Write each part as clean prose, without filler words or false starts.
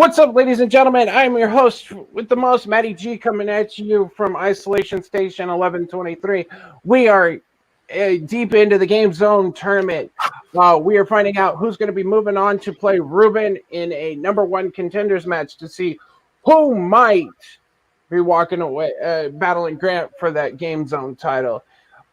What's up, ladies and gentlemen? I'm your host with the most, Matty G, coming at you from Isolation Station 1123. We are deep into the GameZone tournament. We are finding out who's going to be moving on to play Ruben in a number one contenders match to see who might be walking away, battling Grant for that GameZone title.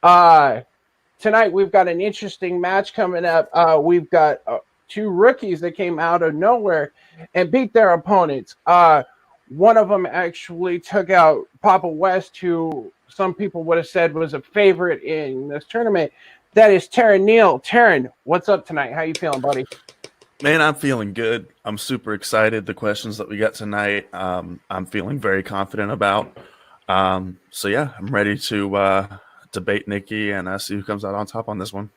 Tonight, we've got an interesting match coming up. We've got two rookies that came out of nowhere and beat their opponents. One of them actually took out Papa West, who some people would have said was a favorite in this tournament. That is Tarrin Neal. Tarrin, what's up tonight? How you feeling, buddy? Man, I'm feeling good. I'm super excited. The questions that we got tonight, I'm feeling very confident about. So yeah, I'm ready to debate Nicky and see who comes out on top on this one.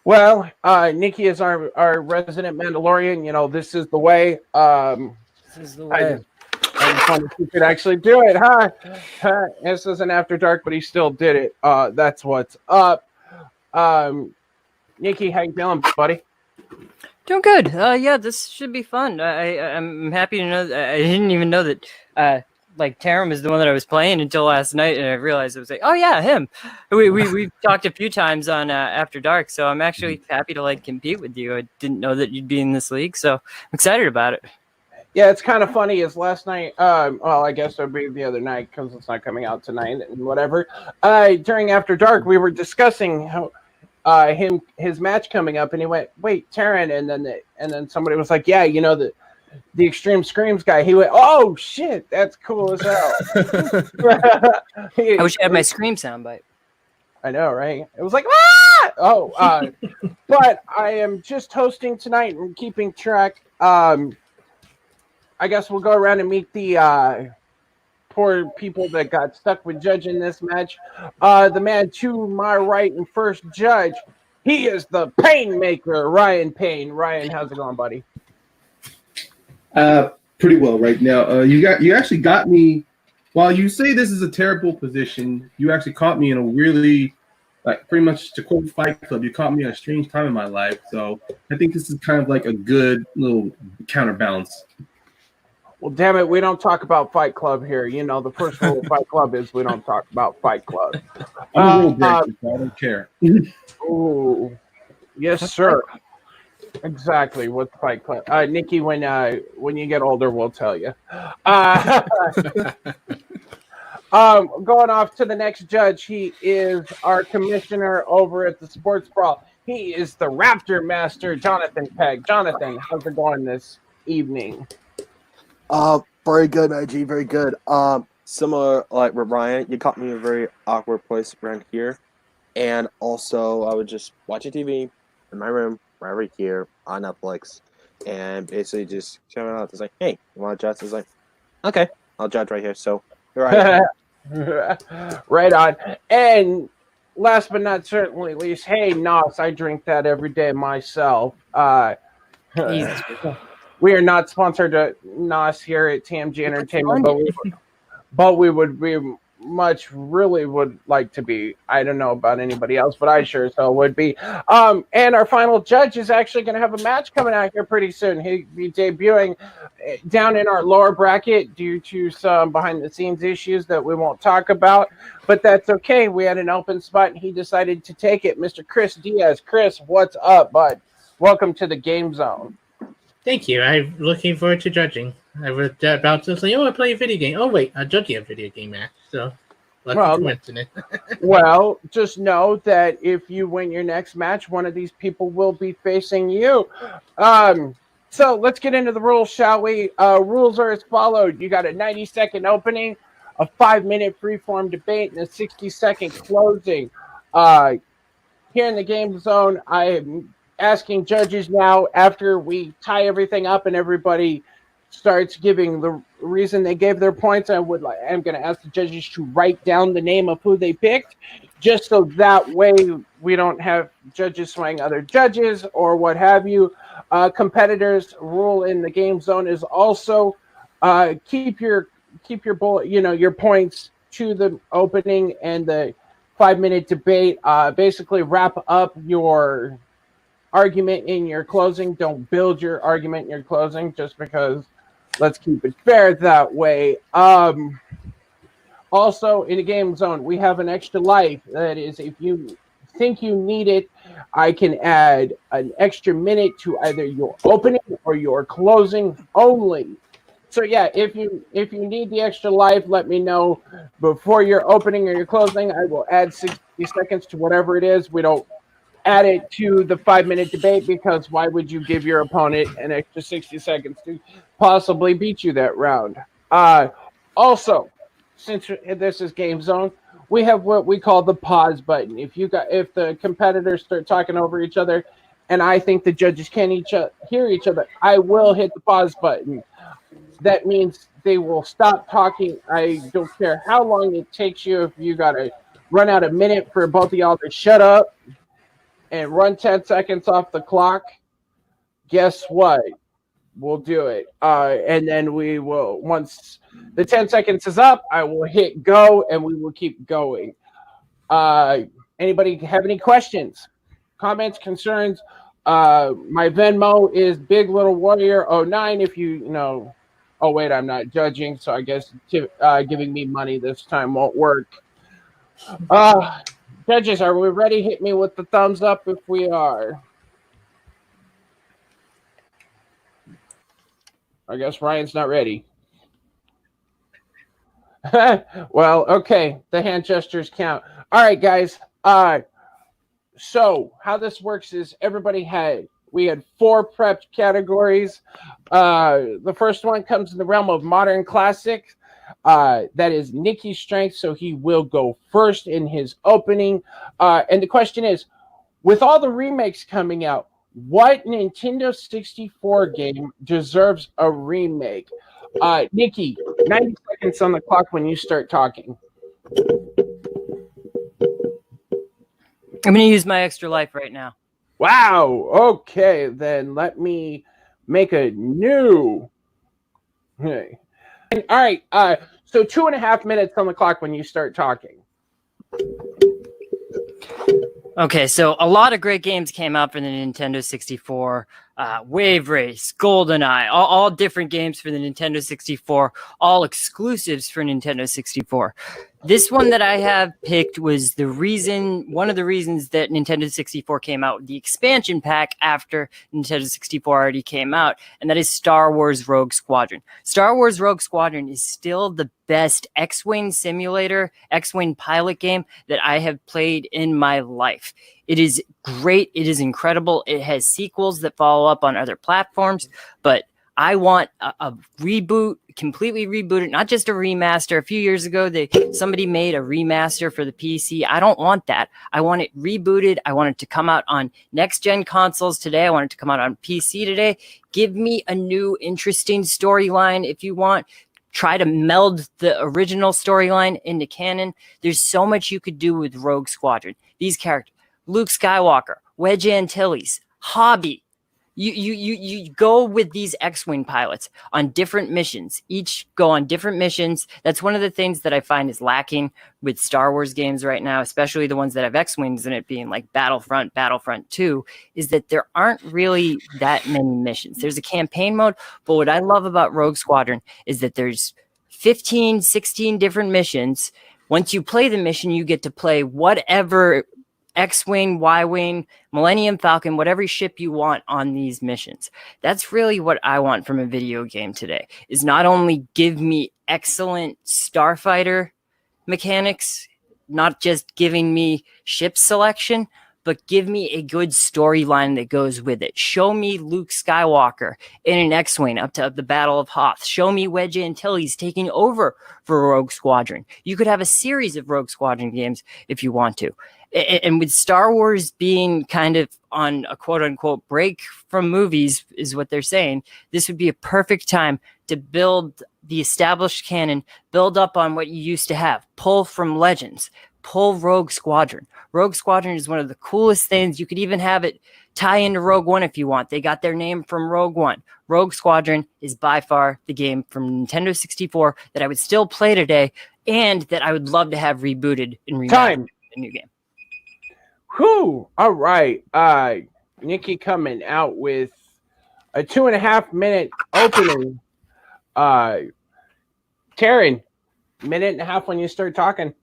Well, Nicky is our resident Mandalorian. You know, this is the way. This is the way. I just wonder if he could actually do it, huh? This isn't After Dark, but he still did it. That's what's up. Nicky, how you feeling, buddy? Doing good. Yeah, this should be fun. I'm happy to know that I didn't even know that Tarrin was the one that I was playing until last night, and I realized it was like, oh yeah, him. We've talked a few times on After Dark, so I'm actually happy to compete with you. I didn't know that you'd be in this league, so I'm excited about it. Yeah, it's kind of funny. Is last night? Well, I guess it'll be the other night because it's not coming out tonight and whatever. During After Dark, we were discussing how his match coming up, and he went, "Wait, Tarrin," and then somebody was like, "Yeah, you know the Extreme Screams guy." He went, "Oh shit, that's cool as hell." I wish I had my scream soundbite. I know, right? It was like, ah! Oh, but I am just hosting tonight and keeping track. I guess we'll go around and meet the poor people that got stuck with judging this match. The man to my right and first judge, he is the pain maker, Ryan Payne. Ryan, how's it going, buddy? Pretty well right now. You actually got me. While you say this is a terrible position, you actually caught me in a really, pretty much to quote Fight Club, you caught me at a strange time in my life. So I think this is kind of like a good little counterbalance. Well, damn it, we don't talk about Fight Club here. You know, the first rule of Fight Club is we don't talk about Fight Club. I'm a little grateful, so I don't care. Ooh, yes, sir. Exactly. What's Fight Club? Nicky, when you get older, we'll tell you. Going off to the next judge, he is our commissioner over at the Sports Brawl. He is the Raptor Master, Jonathan Pegg. Jonathan, how's it going this evening? Very good, IG, very good. Similar like with Ryan, you caught me in a very awkward place around here. And also I would just watching TV in my room, right here on Netflix, and basically just showing out. It's like, hey, you want to judge? It's like, okay, I'll judge right here. So here I am. Right on. And last but not certainly least, hey, Nos, I drink that every day myself. We are not sponsored to Nos here at TMG Entertainment, but we would really would like to be. I don't know about anybody else, but I sure so would be. And our final judge is actually going to have a match coming out here pretty soon. He'll be debuting down in our lower bracket due to some behind-the-scenes issues that we won't talk about, but that's okay. We had an open spot, and he decided to take it. Mr. Chris Diaz. Chris, what's up, bud? Welcome to the Game Zone. Thank you. I'm looking forward to judging. I was about to say, I play a video game. Oh, wait, I'm judging a video game match. So, coincidence. Well, just know that if you win your next match, one of these people will be facing you. So let's get into the rules, shall we? Rules are as followed. You got a 90-second opening, a 5-minute freeform debate, and a 60-second closing. Here in the Game Zone, I am asking judges now, after we tie everything up and everybody starts giving the reason they gave their points, I'm going to ask the judges to write down the name of who they picked, just so that way we don't have judges swaying other judges or what have you. Competitors' rule in the Game Zone is also keep your bullet, your points to the opening and the 5-minute debate. Basically, wrap up your argument in your closing. Don't build your argument in your closing just because. Let's keep it fair that way. Also, in the game zone, we have an extra life. That is, if you think you need it, I can add an extra minute to either your opening or your closing only. So yeah, if you need the extra life, let me know before your opening or your closing. I will add 60 seconds to whatever it is. We don't add it to the 5-minute debate because why would you give your opponent an extra 60 seconds to possibly beat you that round? Also, since this is Game Zone, we have what we call the pause button. If the competitors start talking over each other, and I think the judges can't hear each other, I will hit the pause button. That means they will stop talking. I don't care how long it takes you. If you got to run out a minute for both of y'all to shut up and run 10 seconds off the clock, guess what? We'll do it. And then we will, once the 10 seconds is up, I will hit go and we will keep going. Anybody have any questions, comments, concerns? My Venmo is Big Little Warrior 09 if you know. Oh, wait, I'm not judging, so I guess giving me money this time won't work. Judges, are we ready? Hit me with the thumbs up if we are. I guess Ryan's not ready. Well, okay. The hand gestures count. All right, guys. So how this works is we had 4 prepped categories. The first one comes in the realm of modern classics. That is Nicky's strength, so he will go first in his opening. And the question is, with all the remakes coming out, what Nintendo 64 game deserves a remake? Nicky, 90 seconds on the clock when you start talking. I'm going to use my extra life right now. Wow. Okay, then let me make a new. Hey. All right. So 2.5 minutes on the clock when you start talking. Okay, so a lot of great games came out for the Nintendo 64. Wave Race, GoldenEye, all different games for the Nintendo 64, all exclusives for Nintendo 64. This one that I have picked was one of the reasons that Nintendo 64 came out with the expansion pack after Nintendo 64 already came out, and that is Star Wars Rogue Squadron. Star Wars Rogue Squadron is still the best X-Wing simulator, X-Wing pilot game that I have played in my life. It is great. It is incredible. It has sequels that follow up on other platforms, but I want a reboot, completely rebooted, not just a remaster. A few years ago, somebody made a remaster for the PC. I don't want that. I want it rebooted. I want it to come out on next-gen consoles today. I want it to come out on PC today. Give me a new, interesting storyline if you want. Try to meld the original storyline into canon. There's so much you could do with Rogue Squadron. These characters, Luke Skywalker, Wedge Antilles, Hobby. You go with these X-Wing pilots on different missions. Each go on different missions. That's one of the things that I find is lacking with Star Wars games right now, especially the ones that have X-Wings in it, being like Battlefront 2, is that there aren't really that many missions. There's a campaign mode, but what I love about Rogue Squadron is that there's 15, 16 different missions. Once you play the mission, you get to play whatever X-Wing, Y-Wing, Millennium Falcon, whatever ship you want on these missions. That's really what I want from a video game today, is not only give me excellent starfighter mechanics, not just giving me ship selection, but give me a good storyline that goes with it. Show me Luke Skywalker in an X-Wing up to the Battle of Hoth. Show me Wedge Antilles taking over for Rogue Squadron. You could have a series of Rogue Squadron games if you want to. And with Star Wars being kind of on a quote-unquote break from movies, is what they're saying, this would be a perfect time to build the established canon, build up on what you used to have, pull from Legends, pull Rogue Squadron. Rogue Squadron is one of the coolest things. You could even have it tie into Rogue One if you want. They got their name from Rogue One. Rogue Squadron is by far the game from Nintendo 64 that I would still play today and that I would love to have rebooted and remastered a new game. Whew. All right. Nicky coming out with a 2.5 minute opening. Tarrin, minute and a half when you start talking.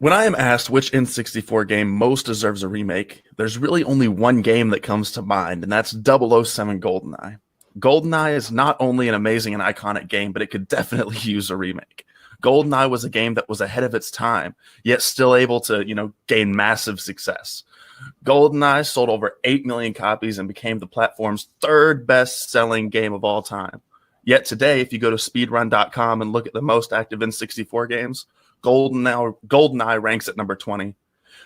When I am asked which N64 game most deserves a remake, there's really only one game that comes to mind, and that's 007 GoldenEye. GoldenEye is not only an amazing and iconic game, but it could definitely use a remake. GoldenEye was a game that was ahead of its time, yet still able to, gain massive success. GoldenEye sold over 8 million copies and became the platform's third best-selling game of all time. Yet today, if you go to speedrun.com and look at the most active N64 games, GoldenEye ranks at number 20.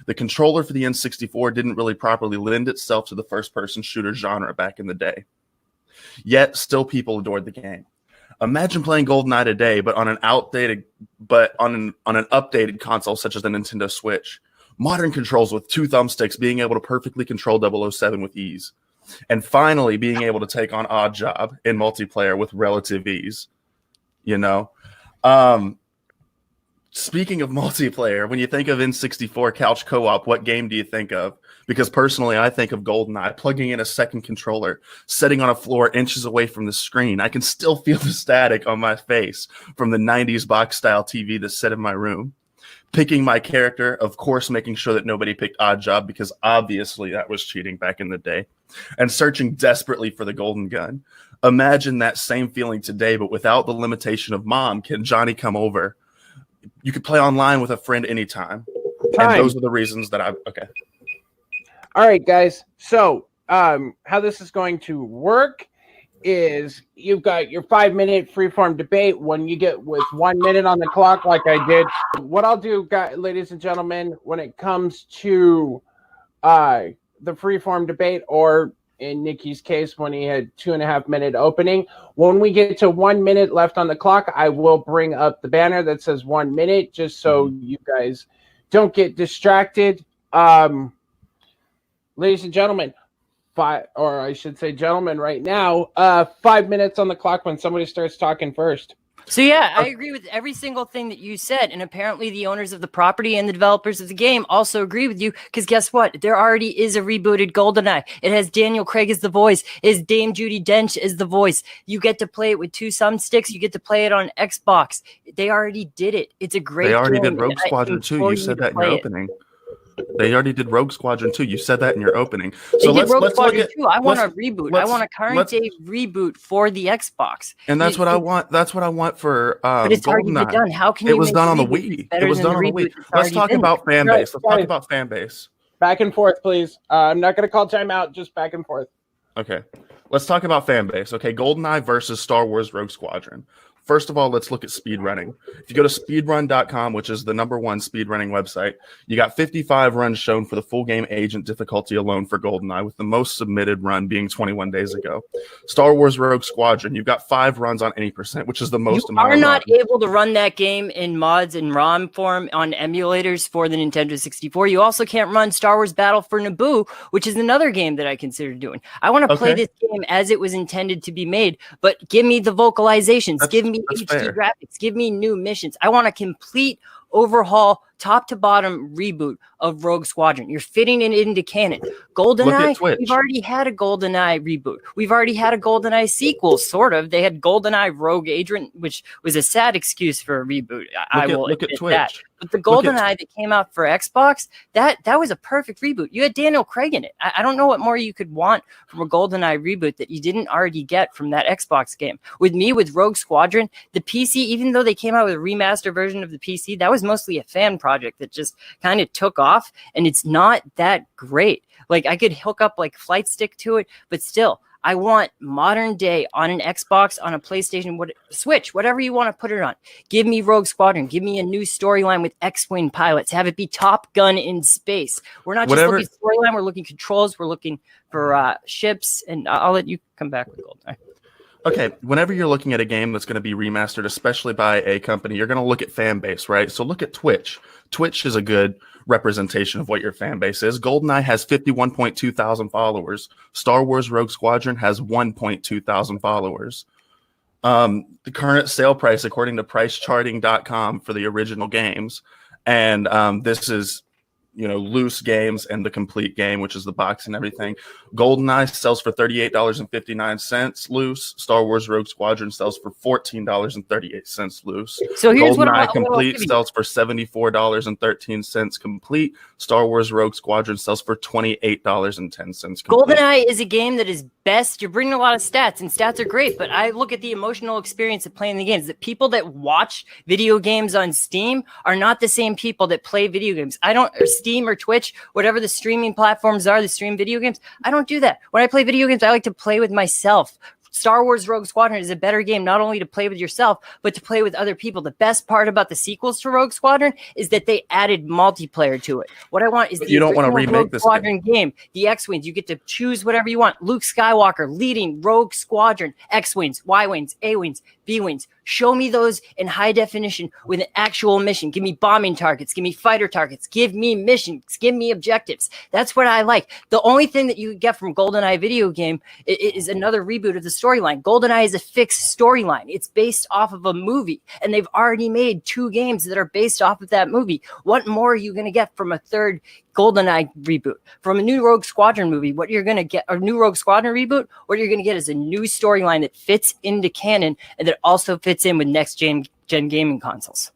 The controller for the N64 didn't really properly lend itself to the first-person shooter genre back in the day. Yet, still people adored the game. Imagine playing GoldenEye today, but on an updated console such as the Nintendo Switch. Modern controls with 2 thumbsticks, being able to perfectly control 007 with ease. And finally, being able to take on Oddjob in multiplayer with relative ease. Speaking of multiplayer, when you think of N64 couch co-op, what game do you think of? Because personally, I think of GoldenEye, plugging in a second controller, sitting on a floor inches away from the screen. I can still feel the static on my face from the 90s box-style TV that's set in my room. Picking my character, of course, making sure that nobody picked Oddjob, because obviously that was cheating back in the day. And searching desperately for the golden gun. Imagine that same feeling today, but without the limitation of Mom, can Johnny come over? You could play online with a friend anytime. And those are the reasons that okay. All right, guys. So how this is going to work is you've got your 5-minute freeform debate. When you get with 1 minute on the clock, like I did, what I'll do, guys, ladies and gentlemen, when it comes to the freeform debate, or in Nicky's case, when he had 2.5 minute opening, when we get to 1 minute left on the clock, I will bring up the banner that says 1 minute, just so you guys don't get distracted. Ladies and gentlemen, gentlemen right now, 5 minutes on the clock when somebody starts talking first. So yeah, I agree with every single thing that you said, and apparently the owners of the property and the developers of the game also agree with you, because guess what? There already is a rebooted GoldenEye. It has Daniel Craig as the voice. It has Dame Judi Dench as the voice. You get to play it with 2 thumbsticks. You get to play it on Xbox. They already did it. It's a great game. They already did Rogue Squadron 2. You said that in your opening. They already did Rogue Squadron 2. You said that in your opening. So let's Rogue Squadron look at 2. I want a reboot. I want a current day reboot for the Xbox. And that's what I want. That's what I want for but it's already been done. How can you? It was done on the Wii. It was done on the Wii. Let's talk about fan base. Let's talk about fan base. Back and forth, please. I'm not going to call timeout. Just back and forth. Okay. Let's talk about fan base. Okay, GoldenEye versus Star Wars Rogue Squadron. First of all, let's look at speedrunning. If you go to speedrun.com, which is the #1 speedrunning website, you got 55 runs shown for the full game agent difficulty alone for GoldenEye, with the most submitted run being 21 days ago. Star Wars Rogue Squadron, you've got 5 runs on any percent, which is the most amount. You are not able to run that game in mods and ROM form on emulators for the Nintendo 64. You also can't run Star Wars Battle for Naboo, which is another game that I consider doing. I want to play this game as it was intended to be made, but give me the vocalizations. Give me HD graphics. Give me new missions. I want a complete overhaul, top to bottom reboot of Rogue Squadron. You're fitting it into canon. GoldenEye, we've already had a GoldenEye reboot. We've already had a GoldenEye sequel, sort of. They had GoldenEye Rogue Agent, which was a sad excuse for a reboot. I will admit that. But the GoldenEye that came out for Xbox, that was a perfect reboot. You had Daniel Craig in it. I don't know what more you could want from a GoldenEye reboot that you didn't already get from that Xbox game. With Rogue Squadron, the PC, even though they came out with a remaster version of the PC, that was mostly a fan project that just kind of took off, and it's not that great. Like, I could hook up like Flight Stick to it, but still, I want modern day on an Xbox, on a PlayStation, Switch, whatever you want to put it on. Give me Rogue Squadron. Give me a new storyline with X-Wing pilots. Have it be Top Gun in space. We're not just looking storyline. We're looking controls. We're looking for ships. And I'll let you come back with GoldenEye. Okay, whenever you're looking at a game that's going to be remastered, especially by a company, you're going to look at fan base, right? So look at Twitch. Twitch is a good representation of what your fan base is. GoldenEye has 51.2 thousand followers. Star Wars Rogue Squadron has 1.2 thousand followers. The current sale price, according to pricecharting.com for the original games, and this is loose games and the complete game, which is the box and everything. GoldenEye sells for $38.59 loose. Star Wars Rogue Squadron sells for $14.38 loose. So here's what GoldenEye complete sells for $74.13 complete. Star Wars Rogue Squadron sells for $28.10 complete. GoldenEye is a game that is best. You're bringing a lot of stats, and stats are great, but I look at the emotional experience of playing the games. That people that watch video games on Steam are not the same people that play video games. Or Steam or Twitch, whatever the streaming platforms are, the stream video games. I don't do that. When I play video games, I like to play with myself. Star Wars Rogue Squadron is a better game, not only to play with yourself, but to play with other people. The best part about the sequels to Rogue Squadron is that they added multiplayer to it. What I want is you don't want to remake Rogue this Squadron game. The X-Wings, you get to choose whatever you want. Luke Skywalker leading Rogue Squadron, X-Wings, Y-Wings, A-Wings, B-Wings. Show me those in high definition with an actual mission. Give me bombing targets. Give me fighter targets. Give me missions. Give me objectives. That's what I like. The only thing that you get from GoldenEye video game is another reboot of the storyline. GoldenEye is a fixed storyline. It's based off of a movie, and they've already made 2 games that are based off of that movie. What more are you going to get from a third GoldenEye reboot? From a new Rogue Squadron movie, what you're going to get, a new Rogue Squadron reboot, what you're going to get is a new storyline that fits into canon and that also fits in with next-gen gaming consoles.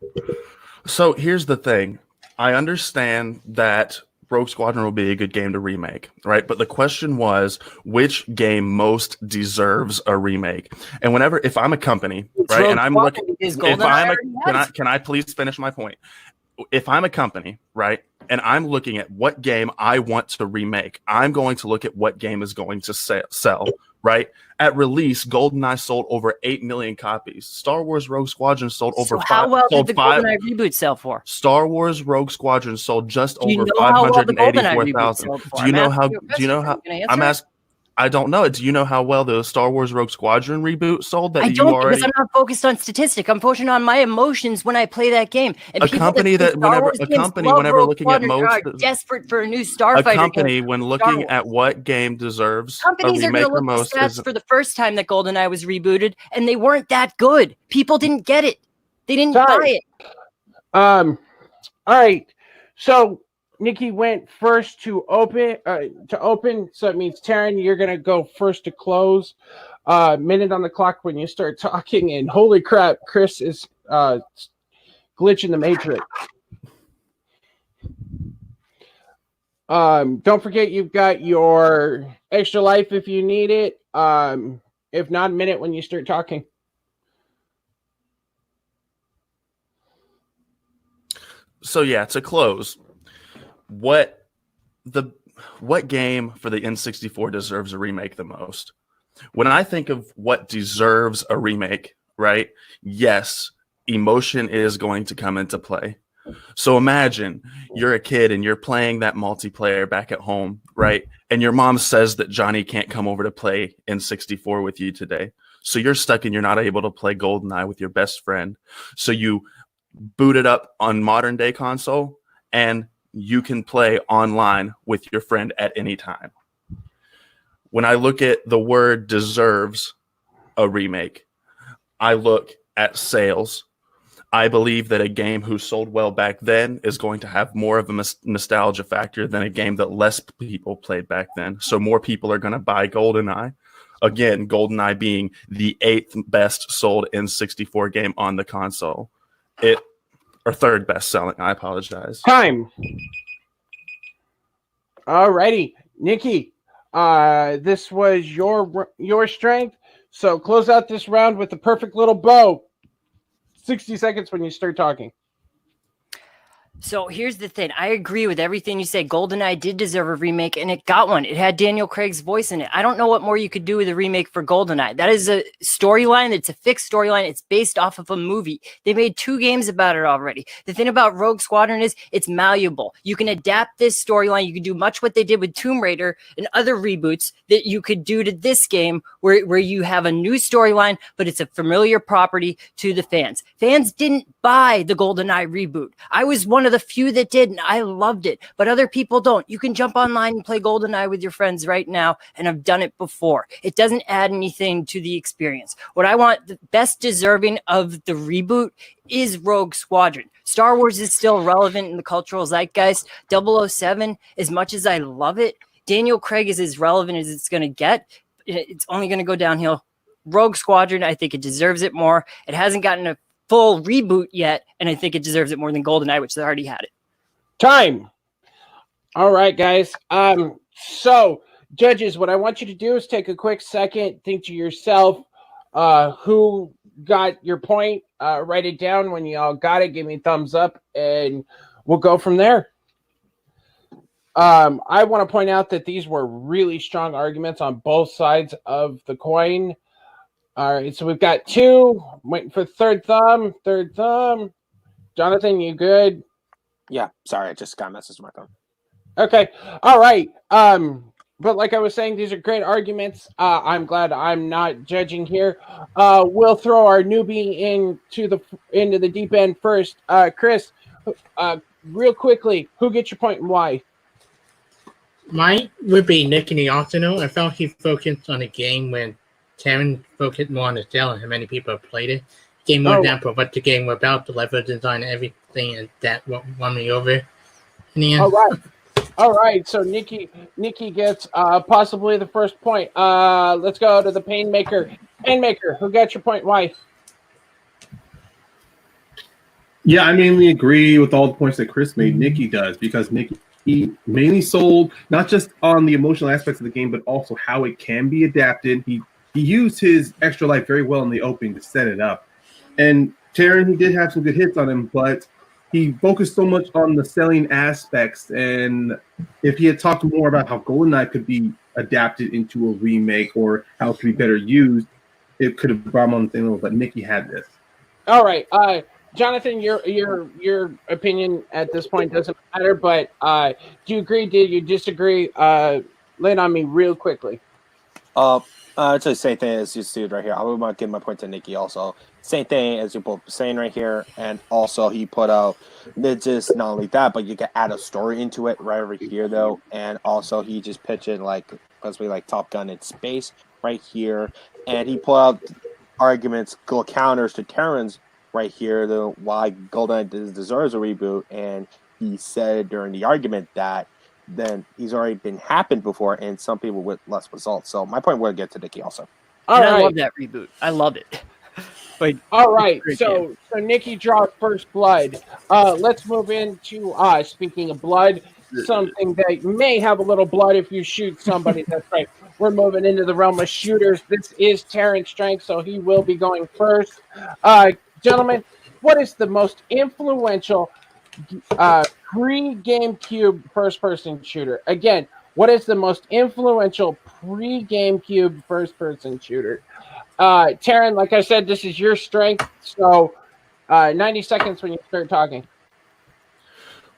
So here's the thing. I understand that Rogue Squadron will be a good game to remake, right? But the question was, which game most deserves a remake? And if I'm a company, right, Rogue and I'm Squadron looking, can I please finish my point? If I'm a company, right, and I'm looking at what game I want to remake, I'm going to look at what game is going to sell, right? At release, GoldenEye sold over 8 million copies. Star Wars Rogue Squadron sold over 5. How well did the GoldenEye reboot sell for? Star Wars Rogue Squadron sold just over 584,000. Do you know how? I'm asking. I don't know. Do you know how well the Star Wars Rogue Squadron reboot sold? Because I'm not focused on statistics. I'm focused on my emotions when I play that game. And whenever looking at most, are desperate for a new Starfighter. A company when looking at what game deserves companies a remake are going the to look most at stats for the first time that GoldenEye was rebooted, and they weren't that good. People didn't get it. They didn't buy it. All right. So Nicky went first to open. So it means Tarrin, you're gonna go first to close. Minute on the clock when you start talking. And holy crap, Chris is glitching the matrix. Don't forget you've got your extra life if you need it. If not, a minute when you start talking. So yeah, to close. What game for the N64 deserves a remake the most? When I think of what deserves a remake, right? Yes, emotion is going to come into play. So imagine you're a kid and you're playing that multiplayer back at home, right? And your mom says that Johnny can't come over to play N64 with you today. So you're stuck and you're not able to play GoldenEye with your best friend. So you boot it up on modern day console and you can play online with your friend at any time. When I look at the word deserves a remake, I look at sales. I believe that a game who sold well back then is going to have more of a nostalgia factor than a game that less people played back then. So more people are going to buy GoldenEye. Again, GoldenEye being the 8th best sold N64 game on the console. Or 3rd best selling. I apologize. Time. Alrighty, Nicky. This was your strength. So close out this round with the perfect little bow. 60 seconds when you start talking. So here's the thing. I agree with everything you say. GoldenEye did deserve a remake, and it got one. It had Daniel Craig's voice in it. I don't know what more you could do with a remake for GoldenEye. That is a storyline. It's a fixed storyline. It's based off of a movie. They made 2 games about it already. The thing about Rogue Squadron is it's malleable. You can adapt this storyline. You can do much what they did with Tomb Raider and other reboots that you could do to this game where you have a new storyline, but it's a familiar property to the fans. Fans didn't buy the GoldenEye reboot. I was one of the few that did, and I loved it, but other people don't. You can jump online and play GoldenEye with your friends right now, and I've done it before. It doesn't add anything to the experience. What I want, the best deserving of the reboot is Rogue Squadron. Star Wars is still relevant in the cultural zeitgeist. 007, as much as I love it, Daniel Craig is as relevant as it's going to get. It's only going to go downhill. Rogue Squadron, I think it deserves it more. It hasn't gotten a full reboot yet, and I think it deserves it more than GoldenEye, which they already had it. Time. All right, guys. So, judges, what I want you to do is take a quick second, think to yourself, who got your point, write it down. When you all got it, give me a thumbs up, and we'll go from there. I want to point out that these were really strong arguments on both sides of the coin. All right, so we've got two. I'm waiting for third thumb. Jonathan, you good? Yeah, sorry, I just got a message to my phone. Okay. All right. But like I was saying, these are great arguments. I'm glad I'm not judging here. We'll throw our newbie into the deep end first. Chris, real quickly, who gets your point and why? Mine would be Nicky Arsenal. I felt he focused on a game when Tarrin focused more on the tale and how many people have played it. Game more down for what the game was about, the level design, everything, and that won me over. In the end. All right. So Nicky gets possibly the first point. Let's go to the Painmaker. Painmaker, who got your point? Why? Yeah, I mainly agree with all the points that Chris made. Nicky does, because Nicky mainly sold not just on the emotional aspects of the game, but also how it can be adapted. He used his extra life very well in the opening to set it up. And Tarrin, he did have some good hits on him, but he focused so much on the selling aspects. And if he had talked more about how GoldenEye could be adapted into a remake or how it could be better used, it could have brought him on the same level. But Nicky had this. All right. Jonathan, your opinion at this point doesn't matter, but do you agree? Did you disagree? Lay it on me real quickly. It's the same thing as you see right here. I would want to give my point to Nicky also. Same thing as you're both saying right here. And also he put out, just not only that, but you can add a story into it right over here though. And also he just pitched it like, possibly like Top Gun in space right here. And he put out arguments, counters to Tarrin's right here, though, why GoldenEye deserves a reboot. And he said during the argument that then he's already been happened before, and some people with less results. So my point would get to Nicky also. I love that reboot. I love it. But all right, so Nicky draws first blood. Let's move into speaking of blood, something that may have a little blood if you shoot somebody. That's right. We're moving into the realm of shooters. This is Tarrin's strength, so he will be going first. Gentlemen, what is the most influential pre-GameCube first-person shooter? Again, what is the most influential pre-GameCube first-person shooter? Tarrin, like I said, this is your strength, so 90 seconds when you start talking.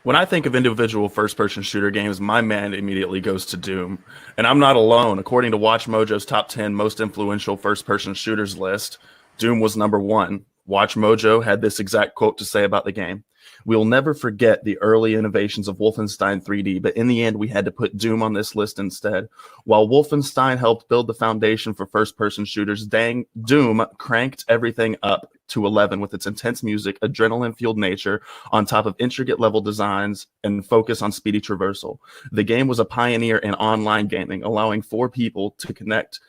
When I think of individual first-person shooter games, my mind immediately goes to Doom. And I'm not alone. According to WatchMojo's top 10 most influential first-person shooters list, Doom was number 1. WatchMojo had this exact quote to say about the game. We'll never forget the early innovations of Wolfenstein 3D, but in the end, we had to put Doom on this list instead. While Wolfenstein helped build the foundation for first-person shooters, Doom cranked everything up to 11 with its intense music, adrenaline-fueled nature, on top of intricate level designs and focus on speedy traversal. The game was a pioneer in online gaming, allowing 4 people to connect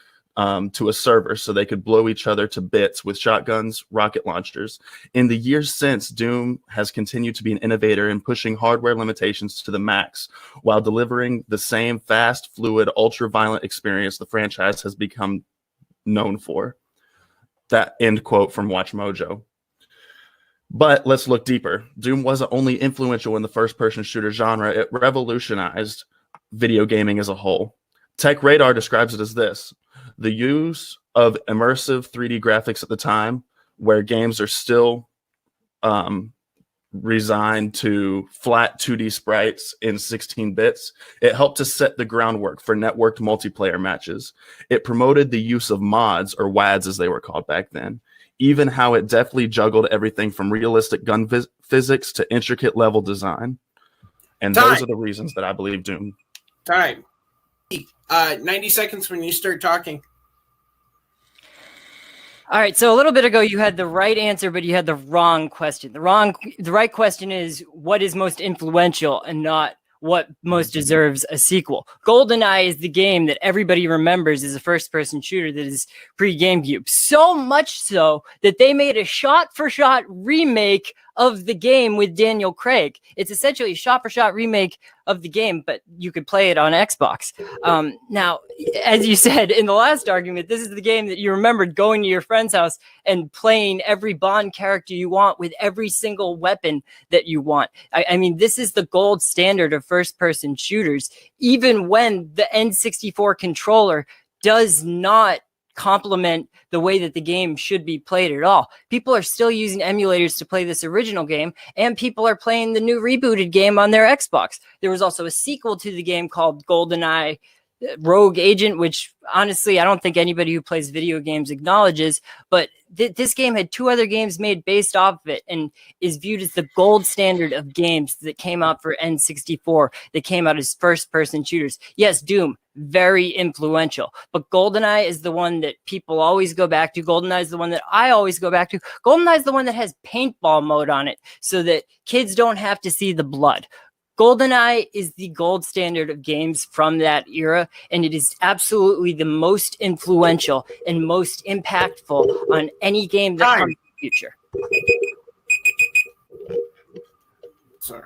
to a server so they could blow each other to bits with shotguns, rocket launchers. In the years since, Doom has continued to be an innovator in pushing hardware limitations to the max while delivering the same fast, fluid, ultra-violent experience the franchise has become known for. That end quote from WatchMojo. But let's look deeper. Doom wasn't only influential in the first-person shooter genre, it revolutionized video gaming as a whole. Tech Radar describes it as this: the use of immersive 3D graphics at the time, where games are still resigned to flat 2D sprites in 16 bits, it helped to set the groundwork for networked multiplayer matches. It promoted the use of mods, or WADs as they were called back then, even how it deftly juggled everything from realistic gun physics to intricate level design. And those are the reasons that I believe Doom. Time. 90 seconds when you start talking. All right, so a little bit ago you had the right answer, but you had the wrong question. The right question is what is most influential and not what most deserves a sequel. GoldenEye is the game that everybody remembers as a first-person shooter that is pre-GameCube. So much so that they made a shot-for-shot remake of the game with Daniel Craig. It's essentially a shot-for-shot remake of the game, but you could play it on Xbox. Now, as you said in the last argument, this is the game that you remembered going to your friend's house and playing every Bond character you want with every single weapon that you want. I mean, this is the gold standard of first-person shooters, even when the N64 controller does not complement the way that the game should be played at all. People are still using emulators to play this original game, and people are playing the new rebooted game on their Xbox. There was also a sequel to the game called GoldenEye Rogue Agent, which honestly I don't think anybody who plays video games acknowledges, but this game had two other games made based off of it and is viewed as the gold standard of games that came out for N64, that came out as first-person shooters. Yes, Doom, very influential, but GoldenEye is the one that people always go back to. GoldenEye is the one that I always go back to. GoldenEye is the one that has paintball mode on it so that kids don't have to see the blood. GoldenEye is the gold standard of games from that era, and it is absolutely the most influential and most impactful on any game that comes in the future. Sorry.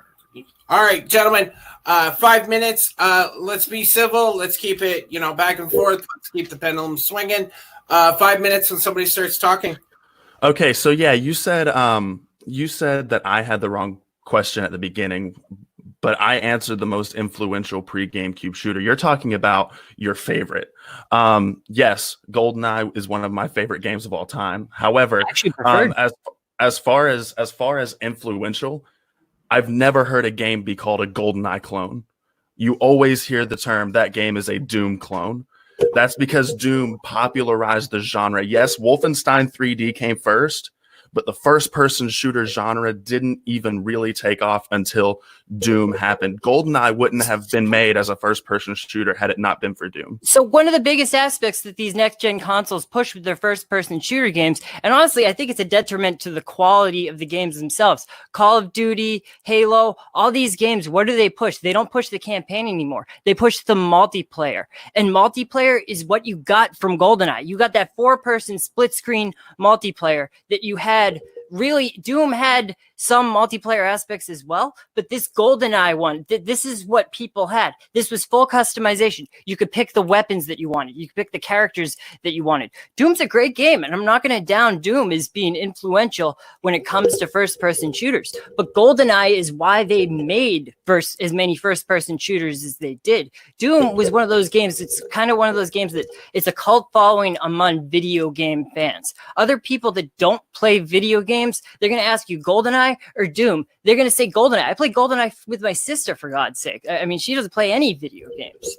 All right, gentlemen, 5 minutes. Let's be civil. Let's keep it, back and forth. Let's keep the pendulum swinging. 5 minutes when somebody starts talking. Okay, so yeah, you said that I had the wrong question at the beginning, but I answered the most influential pre-GameCube shooter. You're talking about your favorite. Yes, GoldenEye is one of my favorite games of all time. However, as far as influential, I've never heard a game be called a GoldenEye clone. You always hear the term that game is a Doom clone. That's because Doom popularized the genre. Yes, Wolfenstein 3D came first, but the first-person shooter genre didn't even really take off until Doom happened. GoldenEye wouldn't have been made as a first-person shooter had it not been for Doom. So one of the biggest aspects that these next-gen consoles push with their first-person shooter games, and honestly, I think it's a detriment to the quality of the games themselves. Call of Duty, Halo, all these games, what do they push? They don't push the campaign anymore. They push the multiplayer. And multiplayer is what you got from GoldenEye. You got that four-person split-screen multiplayer that you had. Really, Doom had some multiplayer aspects as well, but this GoldenEye one, this is what people had. This was full customization. You could pick the weapons that you wanted. You could pick the characters that you wanted. Doom's a great game, and I'm not going to down Doom as being influential when it comes to first-person shooters, but GoldenEye is why they made as many first-person shooters as they did. Doom was one of those games, it's kind of one of those games that it's a cult following among video game fans. Other people that don't play video games, they're going to ask you GoldenEye or Doom. They're going to say GoldenEye. I play GoldenEye with my sister, for God's sake. I mean, she doesn't play any video games.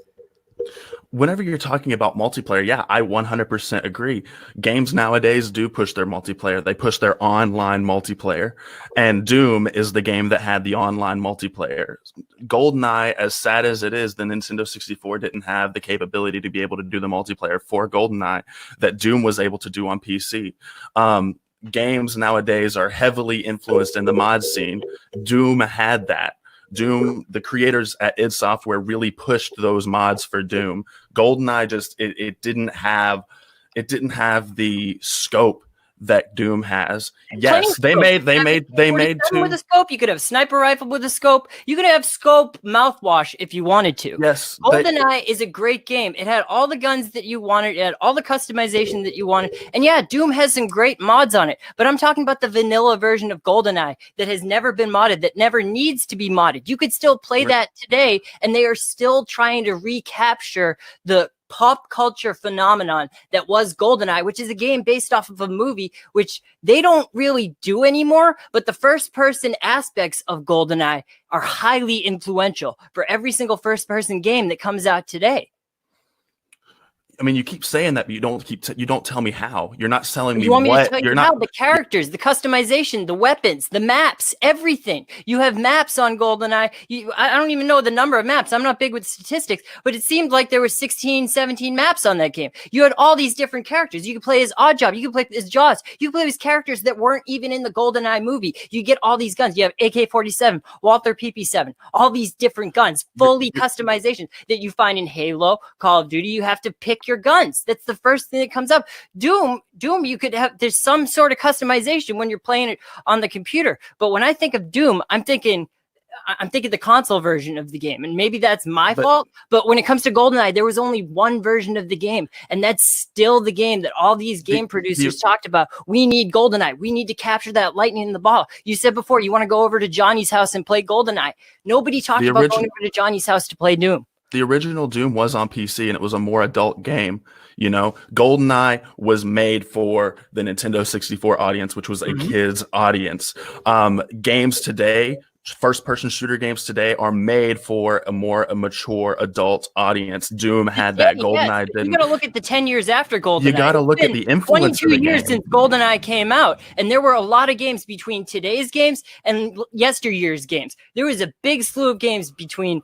Whenever you're talking about multiplayer, yeah, I 100% agree. Games nowadays do push their multiplayer. They push their online multiplayer. And Doom is the game that had the online multiplayer. GoldenEye, as sad as it is, the Nintendo 64 didn't have the capability to be able to do the multiplayer for GoldenEye that Doom was able to do on PC. Games nowadays are heavily influenced in the mod scene. Doom had that. Doom, the creators at id Software really pushed those mods for Doom. GoldenEye just it didn't have the scope that Doom has. Yes, they made two with a scope. You could have sniper rifle with a scope. You could have scope mouthwash if you wanted to. Yes, GoldenEye is a great game. It had all the guns that you wanted. It had all the customization that you wanted. And yeah, Doom has some great mods on it. But I'm talking about the vanilla version of GoldenEye that has never been modded, that never needs to be modded. You could still play that today, and they are still trying to recapture the pop culture phenomenon that was GoldenEye, which is a game based off of a movie, which they don't really do anymore. But the first person aspects of GoldenEye are highly influential for every single first person game that comes out today. I mean, you keep saying that, but you don't tell me how. You're not selling me You want me what. to tell you You're how? not. The characters, the customization, the weapons, the maps, everything. You have maps on GoldenEye. I don't even know the number of maps. I'm not big with statistics, but it seemed like there were 16, 17 maps on that game. You had all these different characters. You could play as Oddjob. You could play as Jaws. You could play as characters that weren't even in the GoldenEye movie. You get all these guns. You have AK-47, Walther PP7, all these different guns, fully customization that you find in Halo, Call of Duty. You have to pick your guns. That's the first thing that comes up. Doom, you could have, there's some sort of customization when you're playing it on the computer. But when I think of Doom, I'm thinking the console version of the game. And maybe that's my fault. But when it comes to GoldenEye, there was only one version of the game. And that's still the game that all these game producers talked about. We need GoldenEye. We need to capture that lightning in the ball. You said before, you want to go over to Johnny's house and play GoldenEye. Nobody talked about going over to Johnny's house to play Doom. The original Doom was on PC, and it was a more adult game. You know, GoldenEye was made for the Nintendo 64 audience, which was a kids audience. Games today, first-person shooter games today, are made for a more mature adult audience. Doom had that. GoldenEye didn't. You got to look at the 10 years after GoldenEye. You got to look at the influence. 22 years since GoldenEye came out, and there were a lot of games between today's games and yesteryear's games. There was a big slew of games between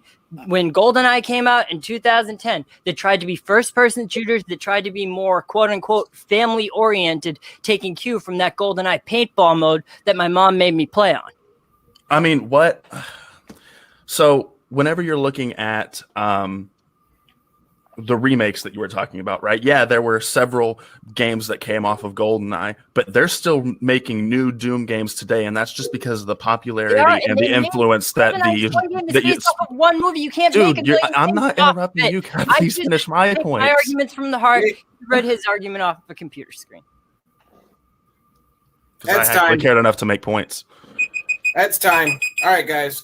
when GoldenEye came out in 2010 that tried to be first-person shooters, that tried to be more quote-unquote family-oriented, taking cue from that GoldenEye paintball mode that my mom made me play on. I mean, what? So whenever you're looking at the remakes that you were talking about, right? Yeah, there were several games that came off of GoldenEye, but they're still making new Doom games today, and that's just because of the popularity and the influence that one movie. You can't dude, make a I'm not interrupting you. Please finish my point. My arguments from the heart. You read his argument off of a computer screen. Because I actually cared enough to make points. That's time. All right, guys.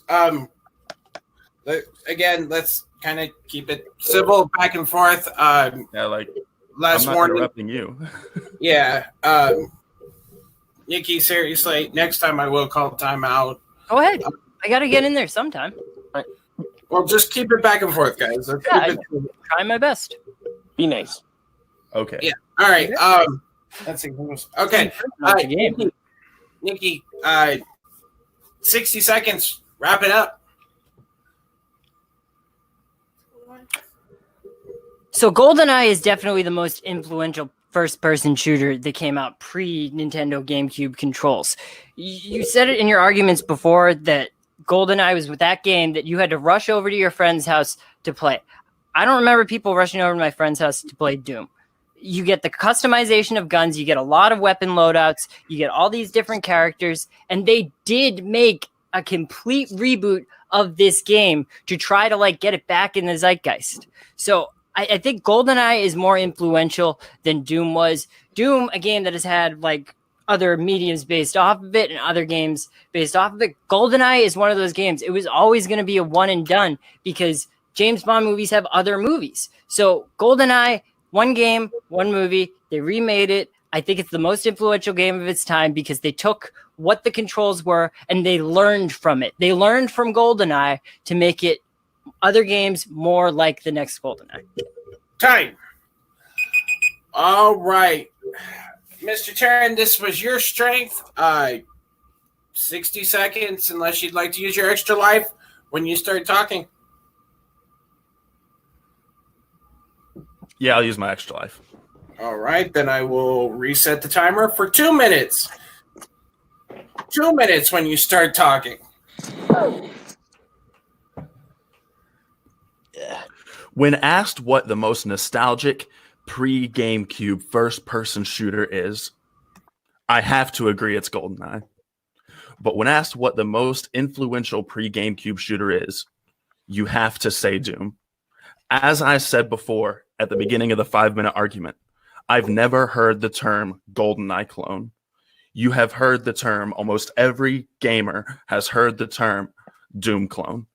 Again, let's kind of keep it civil, back and forth. Yeah, like last I'm not warning. interrupting you. Yeah. Nicky, seriously, next time I will call timeout. Go ahead. I got to get in there sometime. Well, just keep it back and forth, guys. Try my best. Be nice. Okay. Yeah. All right. Let's see. Okay. All right. Nicky, 60 seconds. Wrap it up. So GoldenEye is definitely the most influential first-person shooter that came out pre-Nintendo GameCube controls. You said it in your arguments before that GoldenEye was with that game that you had to rush over to your friend's house to play. I don't remember people rushing over to my friend's house to play Doom. You get the customization of guns, you get a lot of weapon loadouts, you get all these different characters, and they did make a complete reboot of this game to try to get it back in the zeitgeist. So I think GoldenEye is more influential than Doom was. Doom, a game that has had other mediums based off of it and other games based off of it. GoldenEye is one of those games. It was always going to be a one and done because James Bond movies have other movies. So GoldenEye, one game, one movie. They remade it. I think it's the most influential game of its time because they took what the controls were and they learned from it. They learned from GoldenEye to make it other games more like the next GoldenEye. Time. All right. Mr. Tarrin, this was your strength. 60 seconds, unless you'd like to use your extra life when you start talking. Yeah, I'll use my extra life. All right, then I will reset the timer for 2 minutes. 2 minutes when you start talking. When asked what the most nostalgic pre-GameCube first-person shooter is, I have to agree it's GoldenEye. But when asked what the most influential pre-GameCube shooter is, you have to say Doom. As I said before at the beginning of the 5-minute argument, I've never heard the term GoldenEye clone. You have heard the term, almost every gamer has heard the term Doom clone.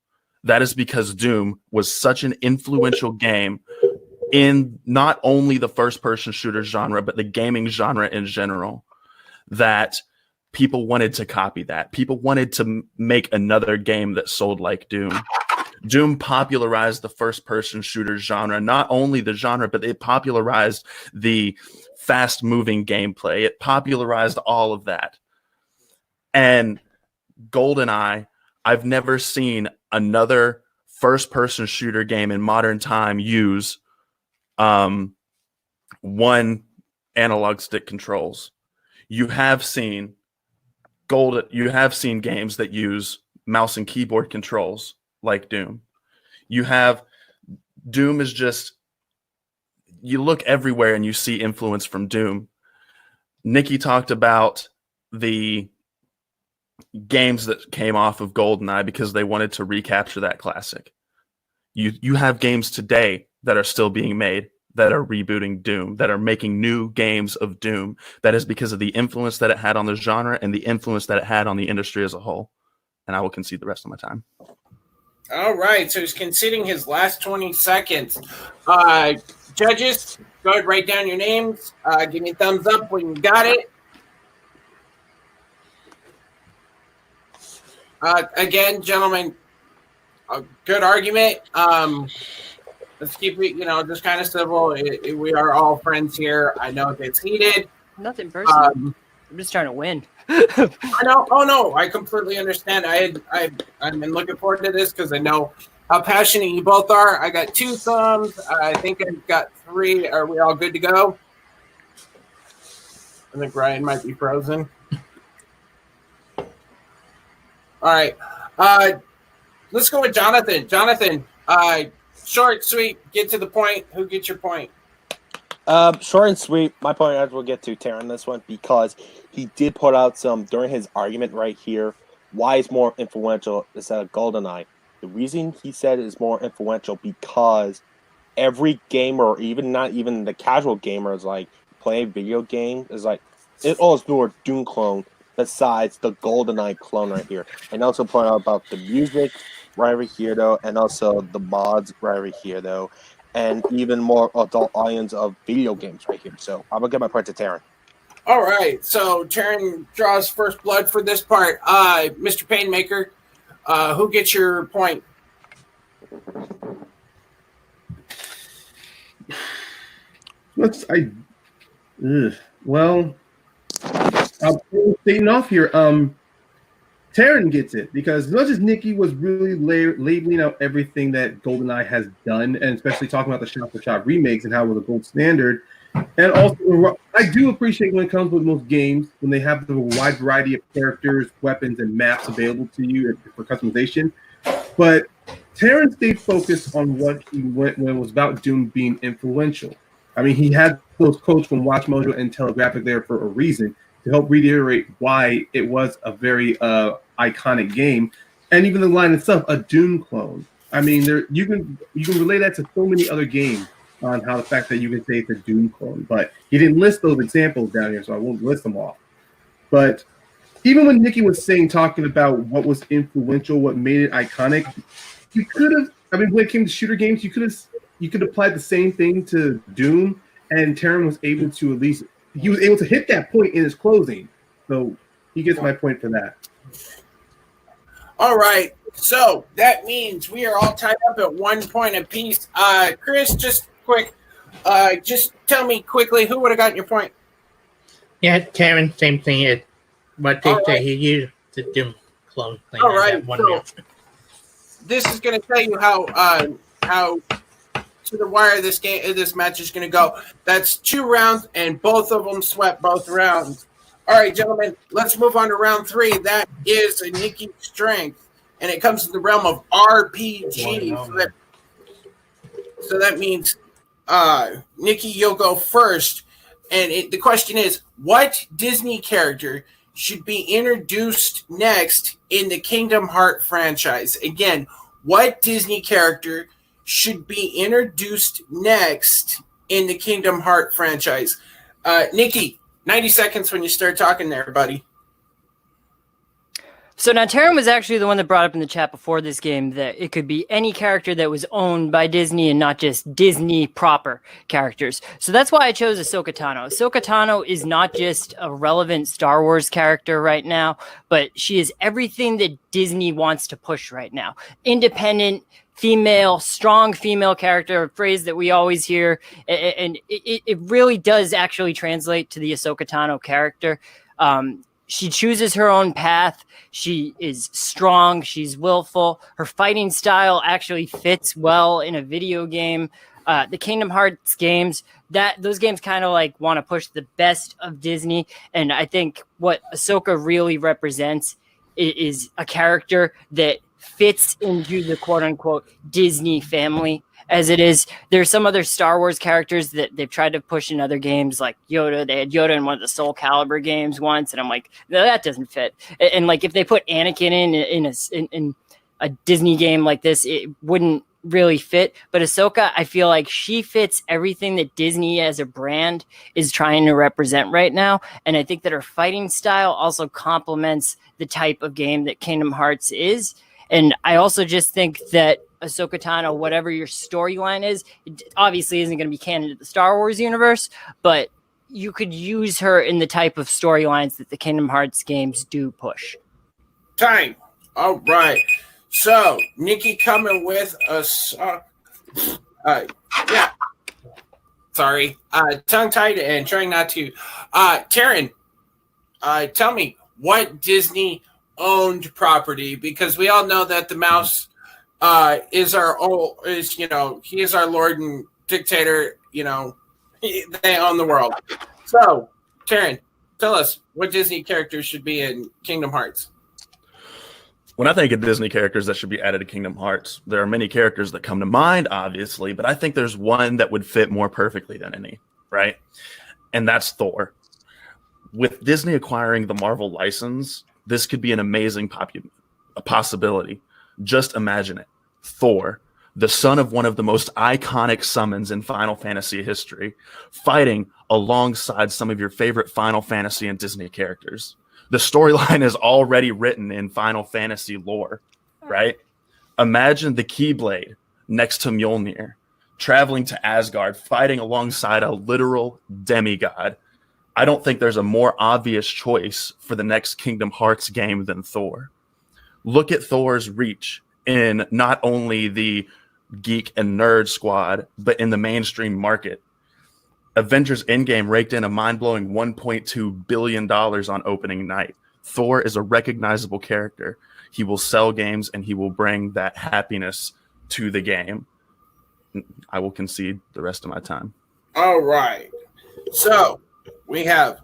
That is because Doom was such an influential game in not only the first-person shooter genre, but the gaming genre in general, that people wanted to copy that. People wanted to make another game that sold like Doom. Doom popularized the first-person shooter genre, not only the genre, but it popularized the fast-moving gameplay. It popularized all of that. And GoldenEye, I've never seen another first-person shooter game in modern time use one analog stick controls. You have seen games that use mouse and keyboard controls like Doom. Doom is just, you look everywhere and you see influence from Doom. Nicky talked about the games that came off of GoldenEye because they wanted to recapture that classic. You have games today that are still being made that are rebooting Doom, that are making new games of Doom. That is because of the influence that it had on the genre and the influence that it had on the industry as a whole. And I will concede the rest of my time. All right, so he's conceding his last 20 seconds. Judges, go ahead, write down your names. Give me a thumbs up when you got it. Again, gentlemen, a good argument. Let's keep it, just kind of civil. We are all friends here. I know it gets heated. Nothing personal. I'm just trying to win. I know. Oh no, I completely understand. I've been looking forward to this because I know how passionate you both are. I got 2 thumbs. I think I've got 3. Are we all good to go? I think Ryan might be frozen. All right. Let's go with Jonathan. Jonathan, short, sweet, get to the point. Who gets your point? Short and sweet. My point, I will get to Tarrin this one because he did put out some during his argument right here. Why is more influential instead of GoldenEye? The reason he said is more influential because every gamer, or not even the casual gamers, like playing video game, is like it always knew a Doom clone besides the GoldenEye clone right here. And also point out about the music right over here though, and also the mods right over here though. And even more adult audience of video games right here. So I'm gonna get my point to Tarrin. All right, so Tarrin draws first blood for this part. Mr. Painmaker, who gets your point? Well, I'll staying off here. Tarrin gets it because as much as Nicky was really labeling out everything that GoldenEye has done, and especially talking about the shot-for-shot remakes and how it was a gold standard, and also I do appreciate when it comes with most games when they have the wide variety of characters, weapons, and maps available to you for customization. But Tarrin stayed focused on what he went when it was about Doom being influential. I mean, he had those quotes from Watch Mojo and Telegraphic there for a reason, to help reiterate why it was a very iconic game, and even the line itself, a Doom clone. I mean, you can relate that to so many other games on how the fact that you can say it's a Doom clone, but he didn't list those examples down here, so I won't list them all. But even when Nicky was talking about what was influential, what made it iconic, you could have. I mean, when it came to shooter games, you could apply the same thing to Doom, and Tarrin was able to at least. He was able to hit that point in his closing. So he gets my point for that. All right. So that means we are all tied up at 1 point apiece. Chris, just quick. Just tell me quickly who would have gotten your point. Yeah, Tarrin, same thing. But they say he used the Doom clone thing. All right. So this is going to tell you how to the wire this match is going to go. That's 2 rounds, and both of them swept both rounds. All right, gentlemen, let's move on to round 3. That is a Nicky strength, and it comes in the realm of RPG. So that means, Nicky, you'll go first. And the question is, what Disney character should be introduced next in the Kingdom Hearts franchise? Again, what Disney character should be introduced next in the Kingdom Hearts franchise? Nicky, 90 seconds when you start talking there, buddy. So now Tarrin was actually the one that brought up in the chat before this game that it could be any character that was owned by Disney and not just Disney proper characters. So that's why I chose Ahsoka Tano. Ahsoka Tano is not just a relevant Star Wars character right now, but she is everything that Disney wants to push right now. Independent, female, strong female character, a phrase that we always hear. And it really does actually translate to the Ahsoka Tano character. She chooses her own path. She is strong. She's willful. Her fighting style actually fits well in a video game. The Kingdom Hearts games, those games kind of like want to push the best of Disney. And I think what Ahsoka really represents is a character that fits into the quote unquote Disney family. As it is, there's some other Star Wars characters that they've tried to push in other games, like Yoda. They had Yoda in one of the Soul Calibur games once, and I'm like, no, that doesn't fit. And like, if they put Anakin in a Disney game like this, it wouldn't really fit. But Ahsoka, I feel like she fits everything that Disney as a brand is trying to represent right now, and I think that her fighting style also complements the type of game that Kingdom Hearts is. And I also just think that Ahsoka Tano, whatever your storyline is, it obviously isn't going to be canon to the Star Wars universe, but you could use her in the type of storylines that the Kingdom Hearts games do push. Time. All right. So, Nicky coming with us. Yeah. Sorry. Tongue-tied and trying not to. Tarrin, tell me, what Disney owned property, because we all know that the mouse he is our lord and dictator, they own the world. So, Tarrin, tell us what Disney characters should be in Kingdom Hearts. When I think of Disney characters that should be added to Kingdom Hearts, there are many characters that come to mind, obviously, but I think there's one that would fit more perfectly than any, right? And that's Thor. With Disney acquiring the Marvel license, this could be an amazing possibility. Just imagine it. Thor, the son of one of the most iconic summons in Final Fantasy history, fighting alongside some of your favorite Final Fantasy and Disney characters. The storyline is already written in Final Fantasy lore, right? Imagine the Keyblade next to Mjolnir, traveling to Asgard, fighting alongside a literal demigod. I don't think there's a more obvious choice for the next Kingdom Hearts game than Thor. Look at Thor's reach in not only the geek and nerd squad, but in the mainstream market. Avengers Endgame raked in a mind-blowing $1.2 billion on opening night. Thor is a recognizable character. He will sell games and he will bring that happiness to the game. I will concede the rest of my time. All right. So, we have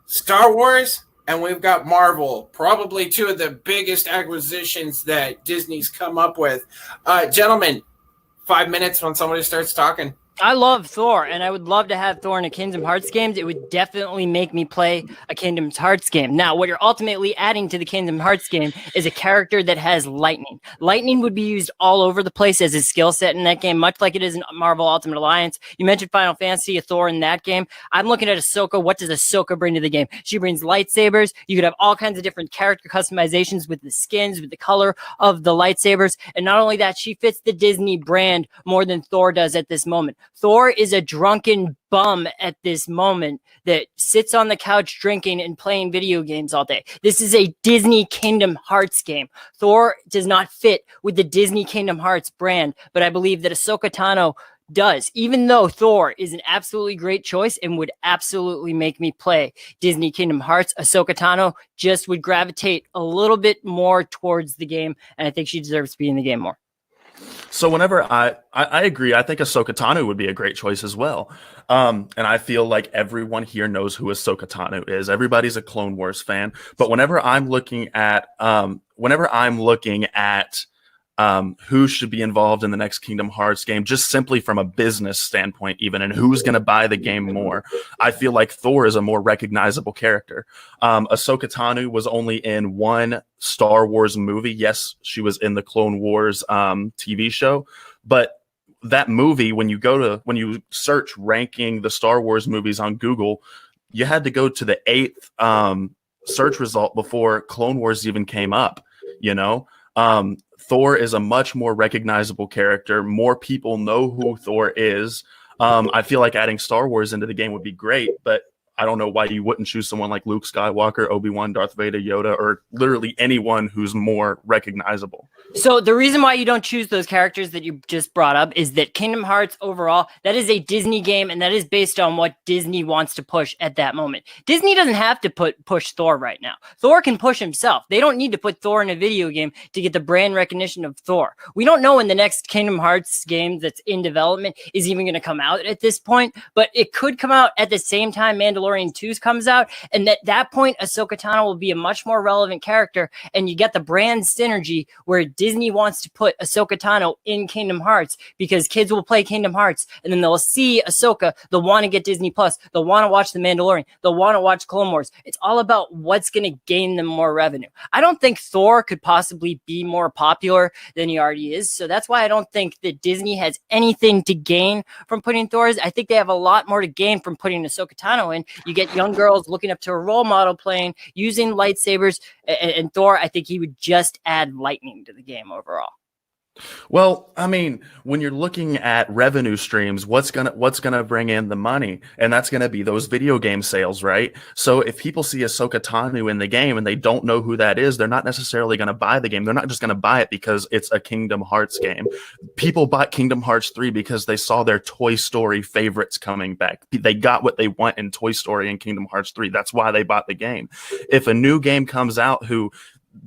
Star Wars and we've got Marvel, probably two of the biggest acquisitions that Disney's come up with. Gentlemen, 5 minutes when somebody starts talking. I love Thor, and I would love to have Thor in a Kingdom Hearts game. It would definitely make me play a Kingdom Hearts game. Now, what you're ultimately adding to the Kingdom Hearts game is a character that has lightning. Lightning would be used all over the place as a skill set in that game, much like it is in Marvel Ultimate Alliance. You mentioned Final Fantasy, a Thor in that game. I'm looking at Ahsoka. What does Ahsoka bring to the game? She brings lightsabers. You could have all kinds of different character customizations with the skins, with the color of the lightsabers. And not only that, she fits the Disney brand more than Thor does at this moment. Thor is a drunken bum at this moment that sits on the couch drinking and playing video games all day. This is a Disney Kingdom Hearts game. Thor does not fit with the Disney Kingdom Hearts brand, but I believe that Ahsoka Tano does, even though Thor is an absolutely great choice and would absolutely make me play Disney Kingdom Hearts. Ahsoka Tano just would gravitate a little bit more towards the game, and I think she deserves to be in the game more. So whenever I agree, I think Ahsoka Tano would be a great choice as well. And I feel like everyone here knows who Ahsoka Tano is. Everybody's a Clone Wars fan. But whenever I'm looking at who should be involved in the next Kingdom Hearts game, just simply from a business standpoint even, and who's going to buy the game more, I feel like Thor is a more recognizable character. Ahsoka Tano was only in one Star Wars movie. Yes, she was in the Clone Wars TV show, but that movie, when you search ranking the Star Wars movies on Google, you had to go to the 8th search result before Clone Wars even came up. You know, Thor is a much more recognizable character. More people know who Thor is. I feel like adding Star Wars into the game would be great, but I don't know why you wouldn't choose someone like Luke Skywalker, Obi-Wan, Darth Vader, Yoda, or literally anyone who's more recognizable. So the reason why you don't choose those characters that you just brought up is that Kingdom Hearts overall, that is a Disney game, and that is based on what Disney wants to push at that moment. Disney doesn't have to push Thor right now. Thor can push himself. They don't need to put Thor in a video game to get the brand recognition of Thor. We don't know when the next Kingdom Hearts game that's in development is even going to come out at this point, but it could come out at the same time Mandalorian 2 comes out, and at that point, Ahsoka Tano will be a much more relevant character, and you get the brand synergy where Disney wants to put Ahsoka Tano in Kingdom Hearts because kids will play Kingdom Hearts and then they'll see Ahsoka. They'll want to get Disney Plus. They'll want to watch The Mandalorian. They'll want to watch Clone Wars. It's all about what's going to gain them more revenue. I don't think Thor could possibly be more popular than he already is. So that's why I don't think that Disney has anything to gain from putting Thor's. I think they have a lot more to gain from putting Ahsoka Tano in. You get young girls looking up to a role model playing, using lightsabers, and Thor, I think he would just add lightning to the game overall. Well, I mean, when you're looking at revenue streams, what's gonna bring in the money? And that's gonna be those video game sales, right? So if people see Ahsoka Tano in the game and they don't know who that is, they're not necessarily gonna buy the game. They're not just gonna buy it because it's a Kingdom Hearts game. People bought Kingdom Hearts 3 because they saw their Toy Story favorites coming back. They got what they want in Toy Story and Kingdom Hearts 3. That's why they bought the game. If a new game comes out who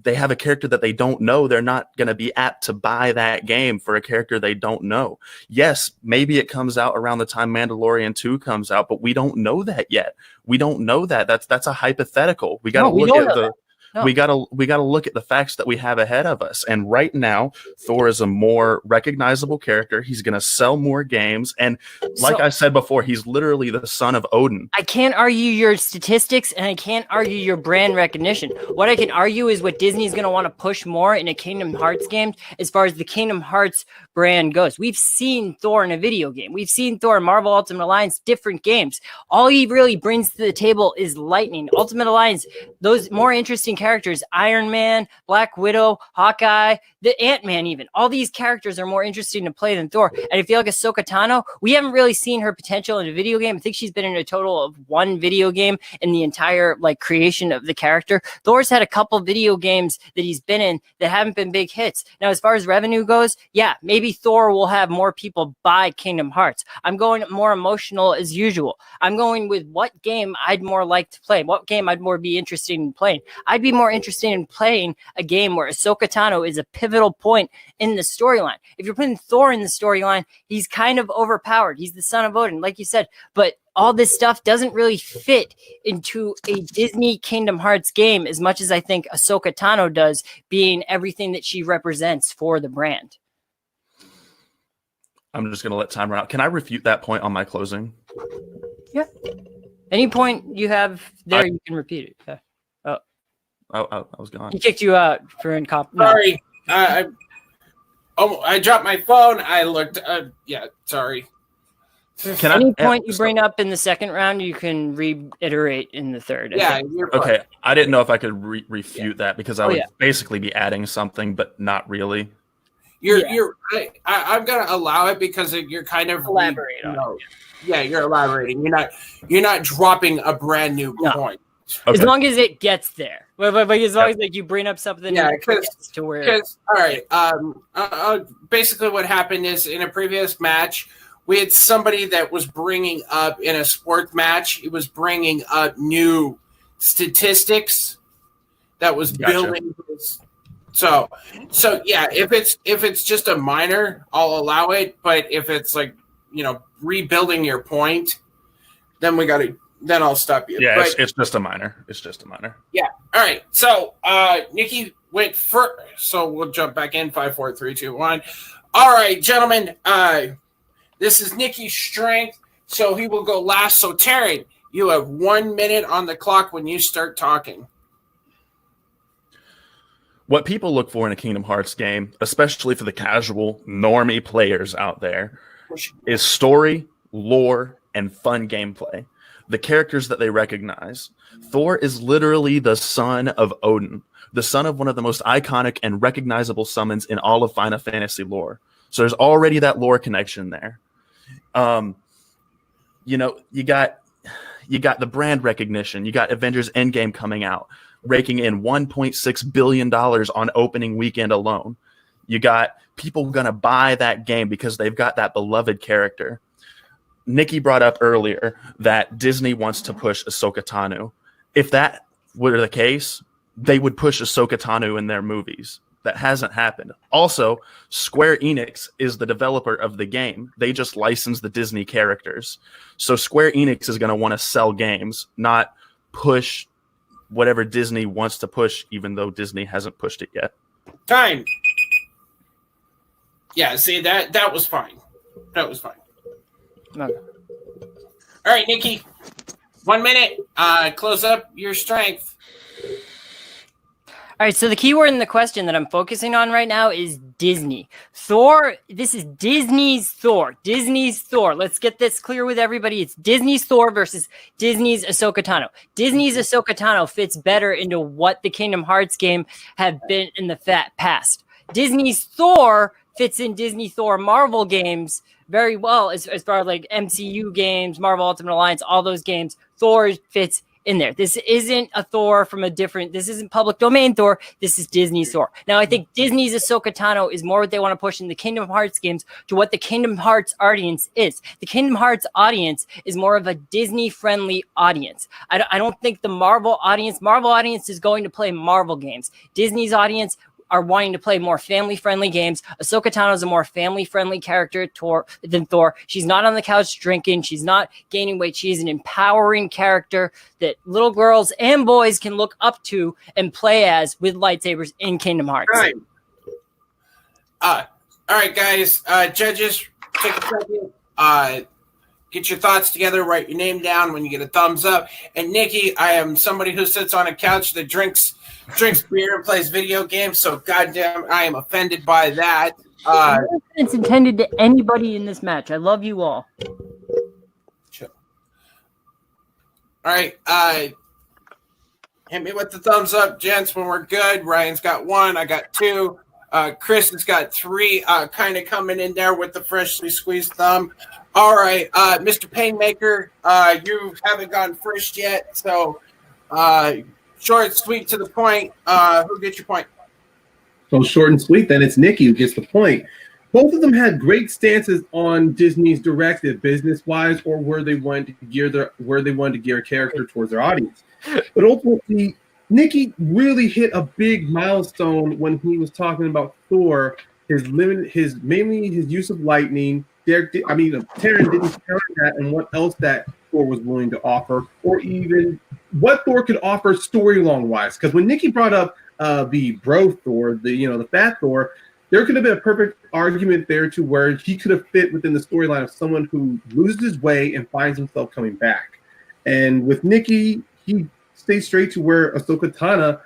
they have a character that they don't know, they're not going to be apt to buy that game for a character they don't know. Yes, maybe it comes out around the time Mandalorian 2 comes out, but we don't know that yet. We don't know that. That's a hypothetical. We got to look at the No. We gotta look at the facts that we have ahead of us. And right now, Thor is a more recognizable character. He's gonna sell more games, and like I said before, he's literally the son of Odin. I can't argue your statistics, and I can't argue your brand recognition. What I can argue is what Disney's gonna want to push more in a Kingdom Hearts game, as far as the Kingdom Hearts brand goes. We've seen Thor in a video game. We've seen Thor in Marvel Ultimate Alliance, different games. All he really brings to the table is lightning. Ultimate Alliance, those more interesting characters, Iron Man, Black Widow, Hawkeye, the Ant-Man even. All these characters are more interesting to play than Thor. And I feel like Ahsoka Tano, we haven't really seen her potential in a video game. I think she's been in a total of one video game in the entire creation of the character. Thor's had a couple video games that he's been in that haven't been big hits. Now, as far as revenue goes, yeah, maybe Thor will have more people buy Kingdom Hearts. I'm going more emotional as usual. I'm going with what game I'd more like to play, what game I'd more be interested in playing. I'd be more interested in playing a game where Ahsoka Tano is a pivotal point in the storyline. If you're putting Thor in the storyline, he's kind of overpowered. He's the son of Odin, like you said, but all this stuff doesn't really fit into a Disney Kingdom Hearts game as much as I think Ahsoka Tano does, being everything that she represents for the brand. I'm just going to let time run out. Can I refute that point on my closing? Yeah. Any point you have there, you can repeat it. Yeah. I was gone. He kicked you out for incompetence. Sorry. I dropped my phone. I looked. Yeah, sorry. Any point you bring up in the second round, you can reiterate in the third. Yeah. Okay. I didn't know if I could refute that because I would basically be adding something, but not really. I'm gonna allow it because you're kind of elaborate on it. Yeah, you're elaborating. You're not dropping a brand new point. Okay. As long as it gets there, but as long as you bring up something, to where. All right. Basically, what happened is in a previous match, we had somebody that was bringing up in a sports match. He was bringing up new statistics that was building. So yeah. If it's just a minor, I'll allow it. But if it's rebuilding your point, then I'll stop you. Yeah, but, it's just a minor. It's just a minor. Yeah. All right. So Nicky went first. So we'll jump back in. 5, 4, 3, 2, 1. All right, gentlemen. This is Nicky's strength, so he will go last. So Tarrin, you have 1 minute on the clock when you start talking. What people look for in a Kingdom Hearts game, especially for the casual, normie players out there, is story, lore, and fun gameplay. the characters that they recognize. Thor is literally the son of Odin, the son of one of the most iconic and recognizable summons in all of Final Fantasy lore. So there's already that lore connection there. You know, you got the brand recognition. You got Avengers Endgame coming out, raking in $1.6 billion on opening weekend alone. You got people going to buy that game because they've got that beloved character. Nicky brought up earlier that Disney wants to push Ahsoka Tano. If that were the case, they would push Ahsoka Tano in their movies. That hasn't happened. Also, Square Enix is the developer of the game. They just license the Disney characters. So Square Enix is going to want to sell games, not push whatever Disney wants to push, even though Disney hasn't pushed it yet. Time. Yeah, see, that was fine. That was fine. Okay. All right, Nicky. 1 minute. Close up your strength. All right, so the keyword in the question that I'm focusing on right now is Disney. Thor, this is Disney's Thor. Disney's Thor. Let's get this clear with everybody. It's Disney's Thor versus Disney's Ahsoka Tano. Disney's Ahsoka Tano fits better into what the Kingdom Hearts game have been in the past. Disney's Thor fits in Disney Thor Marvel games very well as far as like MCU games, Marvel Ultimate Alliance, all those games. Thor fits in there. This isn't a Thor from a different, this isn't public domain Thor. This is Disney's Thor. Now, I think Disney's Ahsoka Tano is more what they want to push in the Kingdom Hearts games to what the Kingdom Hearts audience is. The Kingdom Hearts audience is more of a Disney-friendly audience. I don't think the Marvel audience is going to play Marvel games. Disney's audience are wanting to play more family-friendly games. Ahsoka Tano is a more family-friendly character than Thor. She's not on the couch drinking. She's not gaining weight. She's an empowering character that little girls and boys can look up to and play as with lightsabers in Kingdom Hearts. All right, guys. Judges, take a second. Get your thoughts together. Write your name down when you get a thumbs up. And Nicky, I am somebody who sits on a couch that drinks beer and plays video games. So goddamn, I am offended by that. It's intended to anybody in this match. I love you all. Chill. All right. Hit me with the thumbs up, gents, when we're good. Ryan's got 1. I got 2. Chris has got 3. Kind of coming in there with the freshly squeezed thumb. All right, Mr. Painmaker, you haven't gotten first yet, so short, sweet, to the point. Who gets your point? So short and sweet, then it's Nicky who gets the point. Both of them had great stances on Disney's directive, business-wise, or where they wanted to gear a character towards their audience. But ultimately, Nicky really hit a big milestone when he was talking about Thor. Mainly his use of lightning. Tarrin didn't counter that, and what else that Thor was willing to offer, or even what Thor could offer storyline-wise. Because when Nicky brought up the bro Thor, the fat Thor, there could have been a perfect argument there to where he could have fit within the storyline of someone who loses his way and finds himself coming back. And with Nicky, he stays straight to where Ahsoka Tano,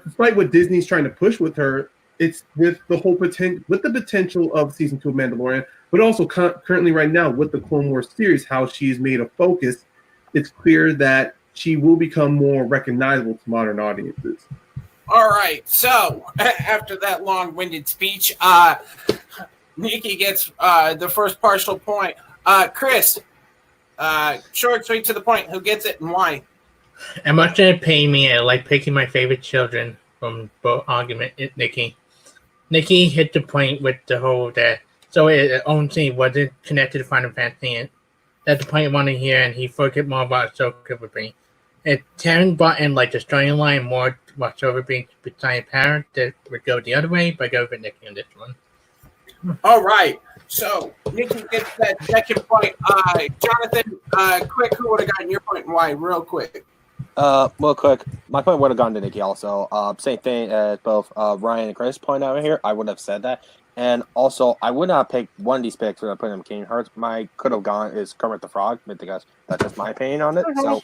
despite what Disney's trying to push with her, it's with the potential of season 2 of Mandalorian, but also currently right now with the Clone Wars series, how she's made a focus. It's clear that she will become more recognizable to modern audiences. All right, so after that long-winded speech, Nicky gets the first partial point. Chris, short, sweet, to the point. Who gets it and why? I'm much gonna pay me. I like picking my favorite children from both argument. Nicky hit the point with the whole that. So it only wasn't connected to Final Fantasy. And that's the point I want to hear, and he forgot more about Ahsoka with me. And Tarrin brought in like the storyline more about Ahsoka being beside parent that would go the other way, but I go with Nicky on this one. All right. So Nicky gets that second point. Jonathan, quick, who would have gotten your point and why? Real quick. Real quick, my point would have gone to Nicky also. Same thing as both Ryan and Chris point out here. I would have said that. And also, I would not pick one of these picks when I put him in Kingdom Hearts. My could have gone is Kermit the Frog, because that's just my opinion on it. So,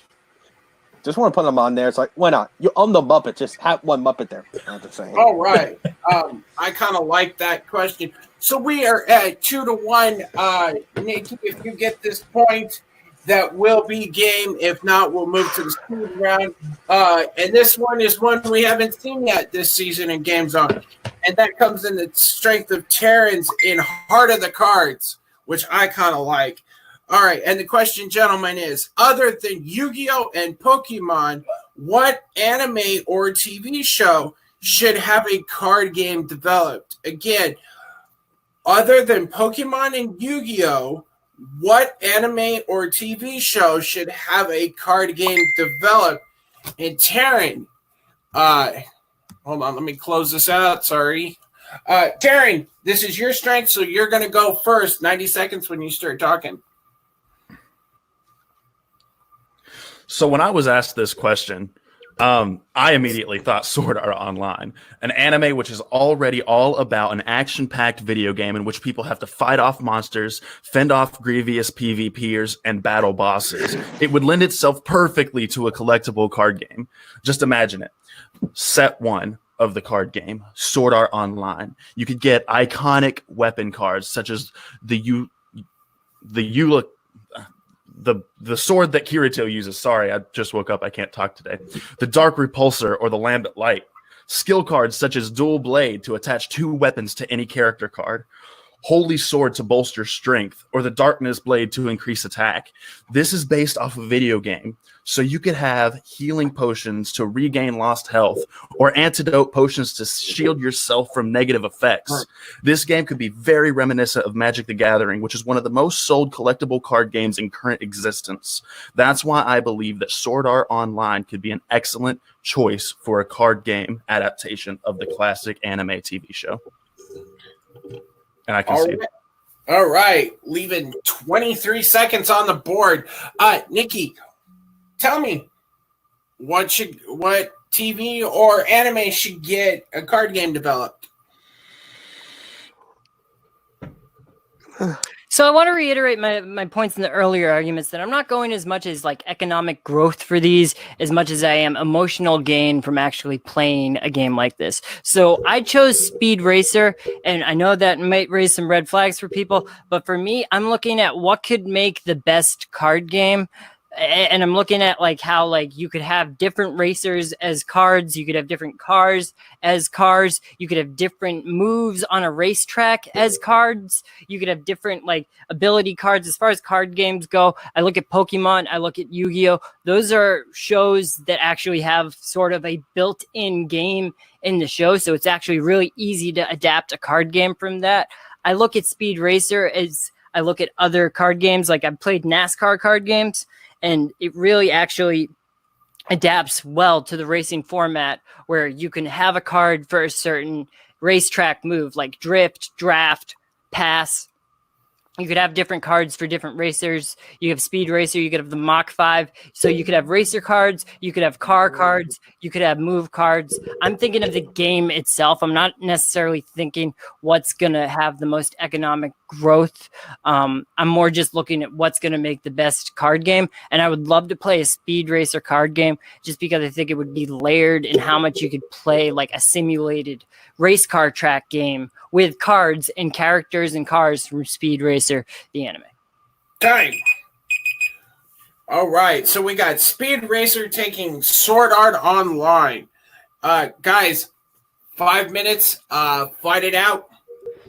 just want to put them on there. It's like, why not? You own the Muppet. Just have one Muppet there. I'm just saying. All right. I kind of like that question. So we are at 2-1. Nicky, if you get this point, that will be game. If not, we'll move to the speed round. And this one is one we haven't seen yet this season in GameZone. And that comes in the strength of Tarrin's in Heart of the Cards, which I kind of like. All right, and the question, gentlemen, is other than Yu-Gi-Oh! And Pokemon, what anime or TV show should have a card game developed? Again, other than Pokemon and Yu-Gi-Oh!, what anime or TV show should have a card game developed? And Tarrin, hold on, let me close this out. Sorry. Tarrin, this is your strength, so you're going to go first. 90 seconds when you start talking. So when I was asked this question, I immediately thought Sword Art Online, an anime which is already all about an action-packed video game in which people have to fight off monsters, fend off grievous PvPers, and battle bosses. It would lend itself perfectly to a collectible card game. Just imagine it. Set 1 of the card game, Sword Art Online. You could get iconic weapon cards such as the sword that Kirito uses. Sorry, I just woke up. I can't talk today. The Dark Repulsor or the Lambent Light. Skill cards such as Dual Blade to attach 2 weapons to any character card. Holy Sword to bolster strength, or the Darkness Blade to increase attack. This is based off a video game, so you could have healing potions to regain lost health, or antidote potions to shield yourself from negative effects. This game could be very reminiscent of Magic the Gathering, which is one of the most sold collectible card games in current existence. That's why I believe that Sword Art Online could be an excellent choice for a card game adaptation of the classic anime TV show. And I can see it. All right. Leaving 23 seconds on the board. Nicky, tell me what TV or anime should get a card game developed? So I want to reiterate my points in the earlier arguments that I'm not going as much as like economic growth for these as much as I am emotional gain from actually playing a game like this. So I chose Speed Racer, and I know that might raise some red flags for people, but for me, I'm looking at what could make the best card game. And I'm looking at like how like you could have different racers as cards, you could have different cars as cars, you could have different moves on a racetrack as cards, you could have different like ability cards. As far as card games go, I look at Pokemon, I look at Yu-Gi-Oh! Those are shows that actually have sort of a built-in game in the show, so it's actually really easy to adapt a card game from that. I look at Speed Racer as I look at other card games, like I've played NASCAR card games, and it really actually adapts well to the racing format where you can have a card for a certain racetrack move, like drift, draft, pass. You could have different cards for different racers. You have Speed Racer, you could have the Mach 5. So you could have racer cards, you could have car cards, you could have move cards. I'm thinking of the game itself. I'm not necessarily thinking what's going to have the most economic growth. I'm more just looking at what's going to make the best card game. And I would love to play a Speed Racer card game just because I think it would be layered in how much you could play like a simulated race car track game with cards and characters and cars from Speed Racer, the anime. Time. All right, so we got Speed Racer taking Sword Art Online. Guys, 5 minutes, fight it out.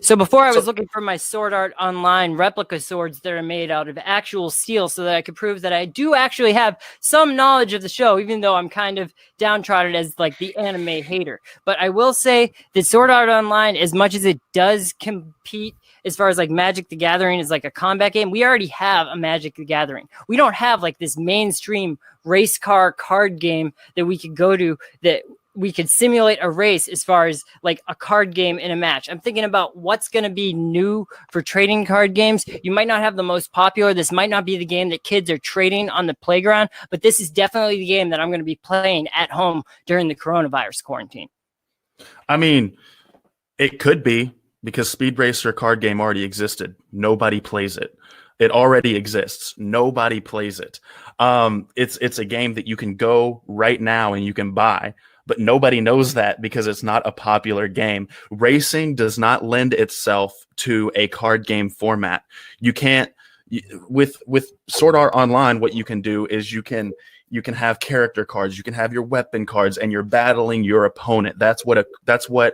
So before I was looking for my Sword Art Online replica swords that are made out of actual steel so that I could prove that I do actually have some knowledge of the show, even though I'm kind of downtrodden as like the anime hater. But I will say that Sword Art Online, as much as it does compete as far as like Magic the Gathering is like a combat game, we already have a Magic the Gathering. We don't have like this mainstream race car card game that we could go to that we could simulate a race as far as like a card game in a match. I'm thinking about what's going to be new for trading card games. You might not have the most popular. This might not be the game that kids are trading on the playground, but this is definitely the game that I'm going to be playing at home during the coronavirus quarantine. I mean, it could be because Speed Racer card game already existed. Nobody plays it. It already exists. Nobody plays it. It's a game that you can go right now and you can buy. But nobody knows that because it's not a popular game. Racing does not lend itself to a card game format. You can't with Sword Art Online, what you can do is you can have character cards, you can have your weapon cards, and you're battling your opponent. That's what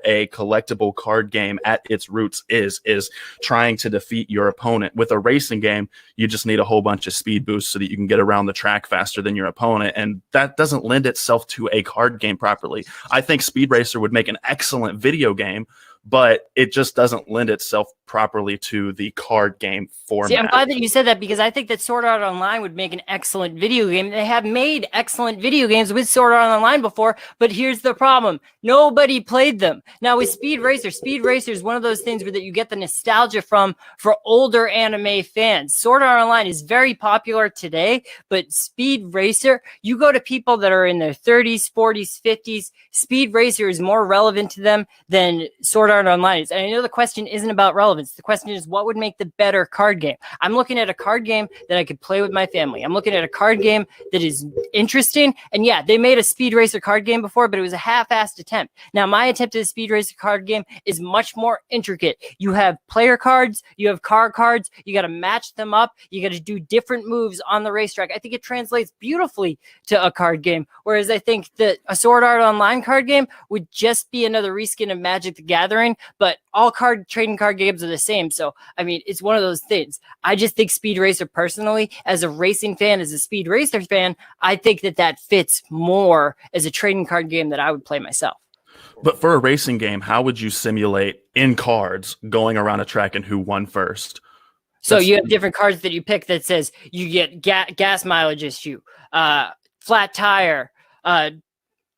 a collectible card game at its roots is trying to defeat your opponent. With a racing game, you just need a whole bunch of speed boosts so that you can get around the track faster than your opponent, and that doesn't lend itself to a card game properly. I think Speed Racer would make an excellent video game, but it just doesn't lend itself properly to the card game format. See, I'm glad that you said that, because I think that Sword Art Online would make an excellent video game. They have made excellent video games with Sword Art Online before, but here's the problem. Nobody played them. Now with Speed Racer is one of those things where that you get the nostalgia from for older anime fans. Sword Art Online is very popular today, but Speed Racer, you go to people that are in their 30s, 40s, 50s, Speed Racer is more relevant to them than Sword Art Online is. And I know the question isn't about relevance. The question is, what would make the better card game? I'm looking at a card game that I could play with my family. I'm looking at a card game that is interesting. And yeah, they made a Speed Racer card game before, but it was a half-assed attempt. Now, my attempt at a Speed Racer card game is much more intricate. You have player cards, you have car cards, you got to match them up, you got to do different moves on the racetrack. I think it translates beautifully to a card game, whereas I think that a Sword Art Online card game would just be another reskin of Magic the Gathering, but all trading card games are the same. So, I mean, it's one of those things. I just think Speed Racer, personally, as a racing fan, as a Speed Racer fan, I think that fits more as a trading card game that I would play myself. But for a racing game, how would you simulate in cards going around a track and who won first? So you have different cards that you pick that says you get gas mileage issue, flat tire,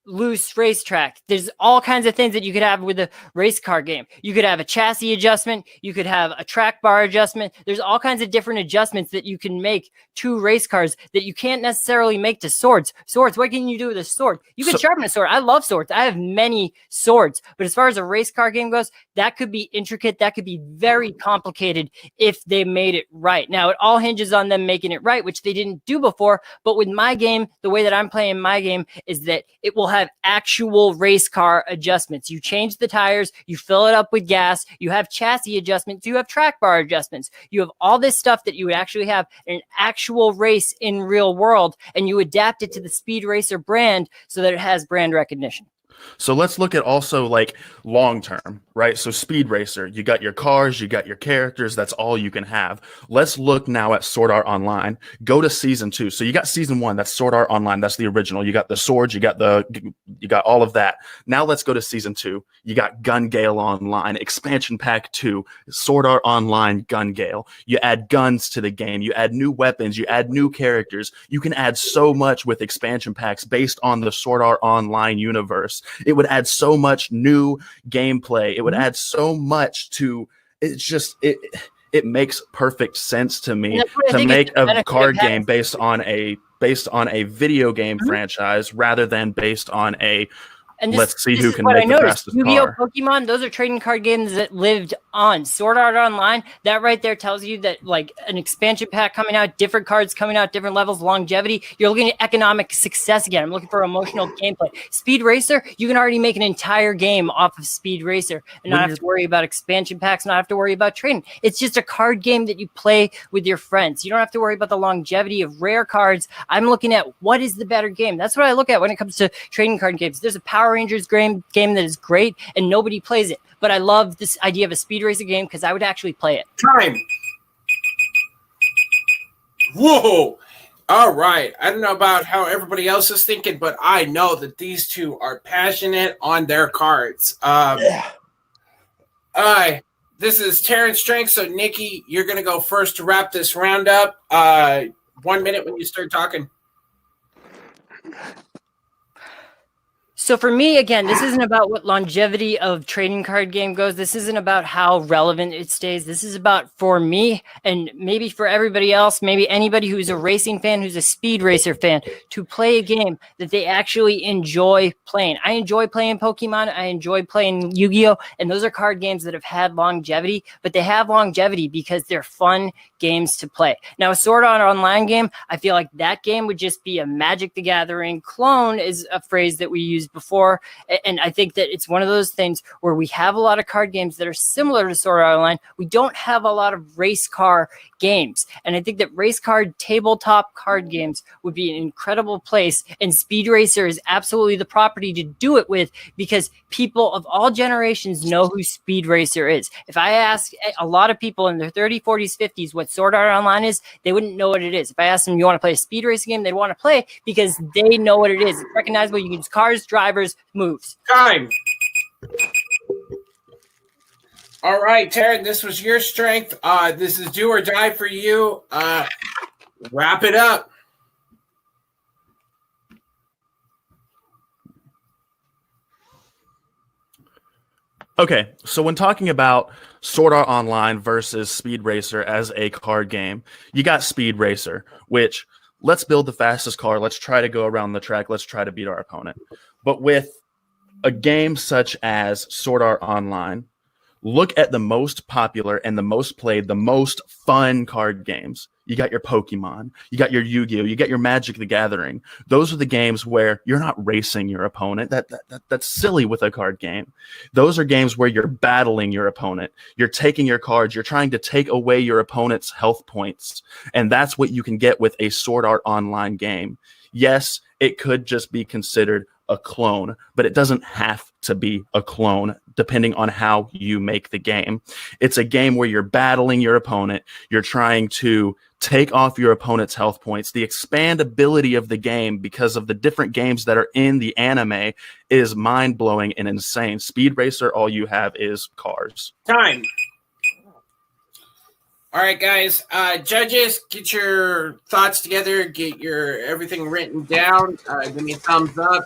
loose racetrack. There's all kinds of things that you could have with a race car game. You could have a chassis adjustment. You could have a track bar adjustment. There's all kinds of different adjustments that you can make to race cars that you can't necessarily make to swords. Swords, what can you do with a sword? You can sharpen a sword. I love swords. I have many swords. But as far as a race car game goes, that could be intricate. That could be very complicated if they made it right. Now, it all hinges on them making it right, which they didn't do before. But with my game, the way that I'm playing my game is that it will have actual race car adjustments. You change the tires, you fill it up with gas, you have chassis adjustments, you have track bar adjustments, you have all this stuff that you would actually have in an actual race in real world, and you adapt it to the Speed Racer brand so that it has brand recognition. So let's look at also like long term, right? So Speed Racer, you got your cars, you got your characters, that's all you can have. Let's look now at Sword Art Online. Go to season 2. So you got season 1, that's Sword Art Online, that's the original. You got the swords, you got all of that. Now let's go to season 2. You got Gun Gale Online, expansion pack 2, Sword Art Online Gun Gale. You add guns to the game, you add new weapons, you add new characters. You can add so much with expansion packs based on the Sword Art Online universe. It would add so much new gameplay. It would add so much to it's just it makes perfect sense to me to make a card game based on a video game franchise rather than based on a let's see who can make the fastest Yu-Gi-Oh! car. Pokemon, those are trading card games that lived on. Sword Art Online, that right there tells you that like an expansion pack coming out, different cards coming out, different levels, longevity. You're looking at economic success again. I'm looking for emotional gameplay. Speed Racer, you can already make an entire game off of Speed Racer and not have to worry about expansion packs, not have to worry about trading. It's just a card game that you play with your friends. You don't have to worry about the longevity of rare cards. I'm looking at what is the better game. That's what I look at when it comes to trading card games. There's a Power Rangers game that is great and nobody plays it, but I love this idea of a Speed Racer game because I would actually play it. Time. Whoa. All right. I don't know about how everybody else is thinking, but I know that these two are passionate on their cards. This is Tarrin's strength. So Nicky, you're going to go first to wrap this round up. 1 minute when you start talking. So for me, again, this isn't about what longevity of trading card game goes. This isn't about how relevant it stays. This is about, for me, and maybe for everybody else, maybe anybody who's a racing fan, who's a Speed Racer fan, to play a game that they actually enjoy playing. I enjoy playing Pokemon. I enjoy playing Yu-Gi-Oh! And those are card games that have had longevity, but they have longevity because they're fun games to play. Now, a Sword Art Online game, I feel like that game would just be a Magic the Gathering clone, is a phrase that we use before, and I think that it's one of those things where we have a lot of card games that are similar to Sword Art Online. We don't have a lot of race car games. And I think that race card, tabletop card games would be an incredible place. And Speed Racer is absolutely the property to do it with, because people of all generations know who Speed Racer is. If I ask a lot of people in their 30s, 40s, 50s what Sword Art Online is, they wouldn't know what it is. If I asked them, you want to play a Speed Racer game, they'd want to play it because they know what it is. It's recognizable. You can use cars, drivers, moves. Time. All right, Tarrin, this was your strength. This is do or die for you. Wrap it up. Okay, so when talking about Sword Art Online versus Speed Racer as a card game, you got Speed Racer, which let's build the fastest car, let's try to go around the track, let's try to beat our opponent. But with a game such as Sword Art Online, look at the most popular and the most played, the most fun card games. You got your Pokemon, you got your Yu-Gi-Oh, you got your Magic the Gathering. Those are the games where you're not racing your opponent. That's silly with a card game. Those are games where you're battling your opponent. You're taking your cards, you're trying to take away your opponent's health points. And that's what you can get with a Sword Art Online game. Yes, it could just be considered a clone, but it doesn't have to be a clone depending on how you make the game. It's a game where you're battling your opponent. You're trying to take off your opponent's health points. The expandability of the game because of the different games that are in the anime is mind-blowing and insane. Speed Racer, all you have is cars. Time. All right, guys. Judges, get your thoughts together. Get your everything written down. Give me a thumbs up.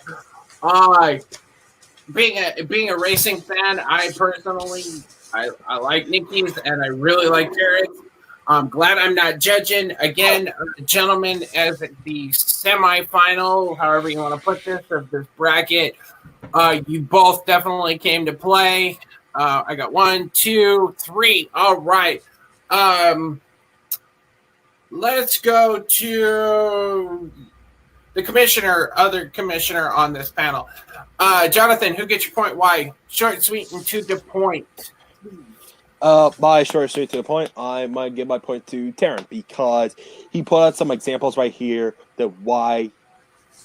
Being a racing fan, I personally I like Nicky's and I really like Tarrin's. I'm glad I'm not judging. Again, gentlemen, as the semifinal, however you want to put this, of this bracket, you both definitely came to play. I got 1, 2, 3. All right. Let's go to the other commissioner on this panel. Jonathan, who gets your point? Why? Short, sweet, and to the point. By short, straight to the point, I might give my point to Tarrin because he put out some examples right here that why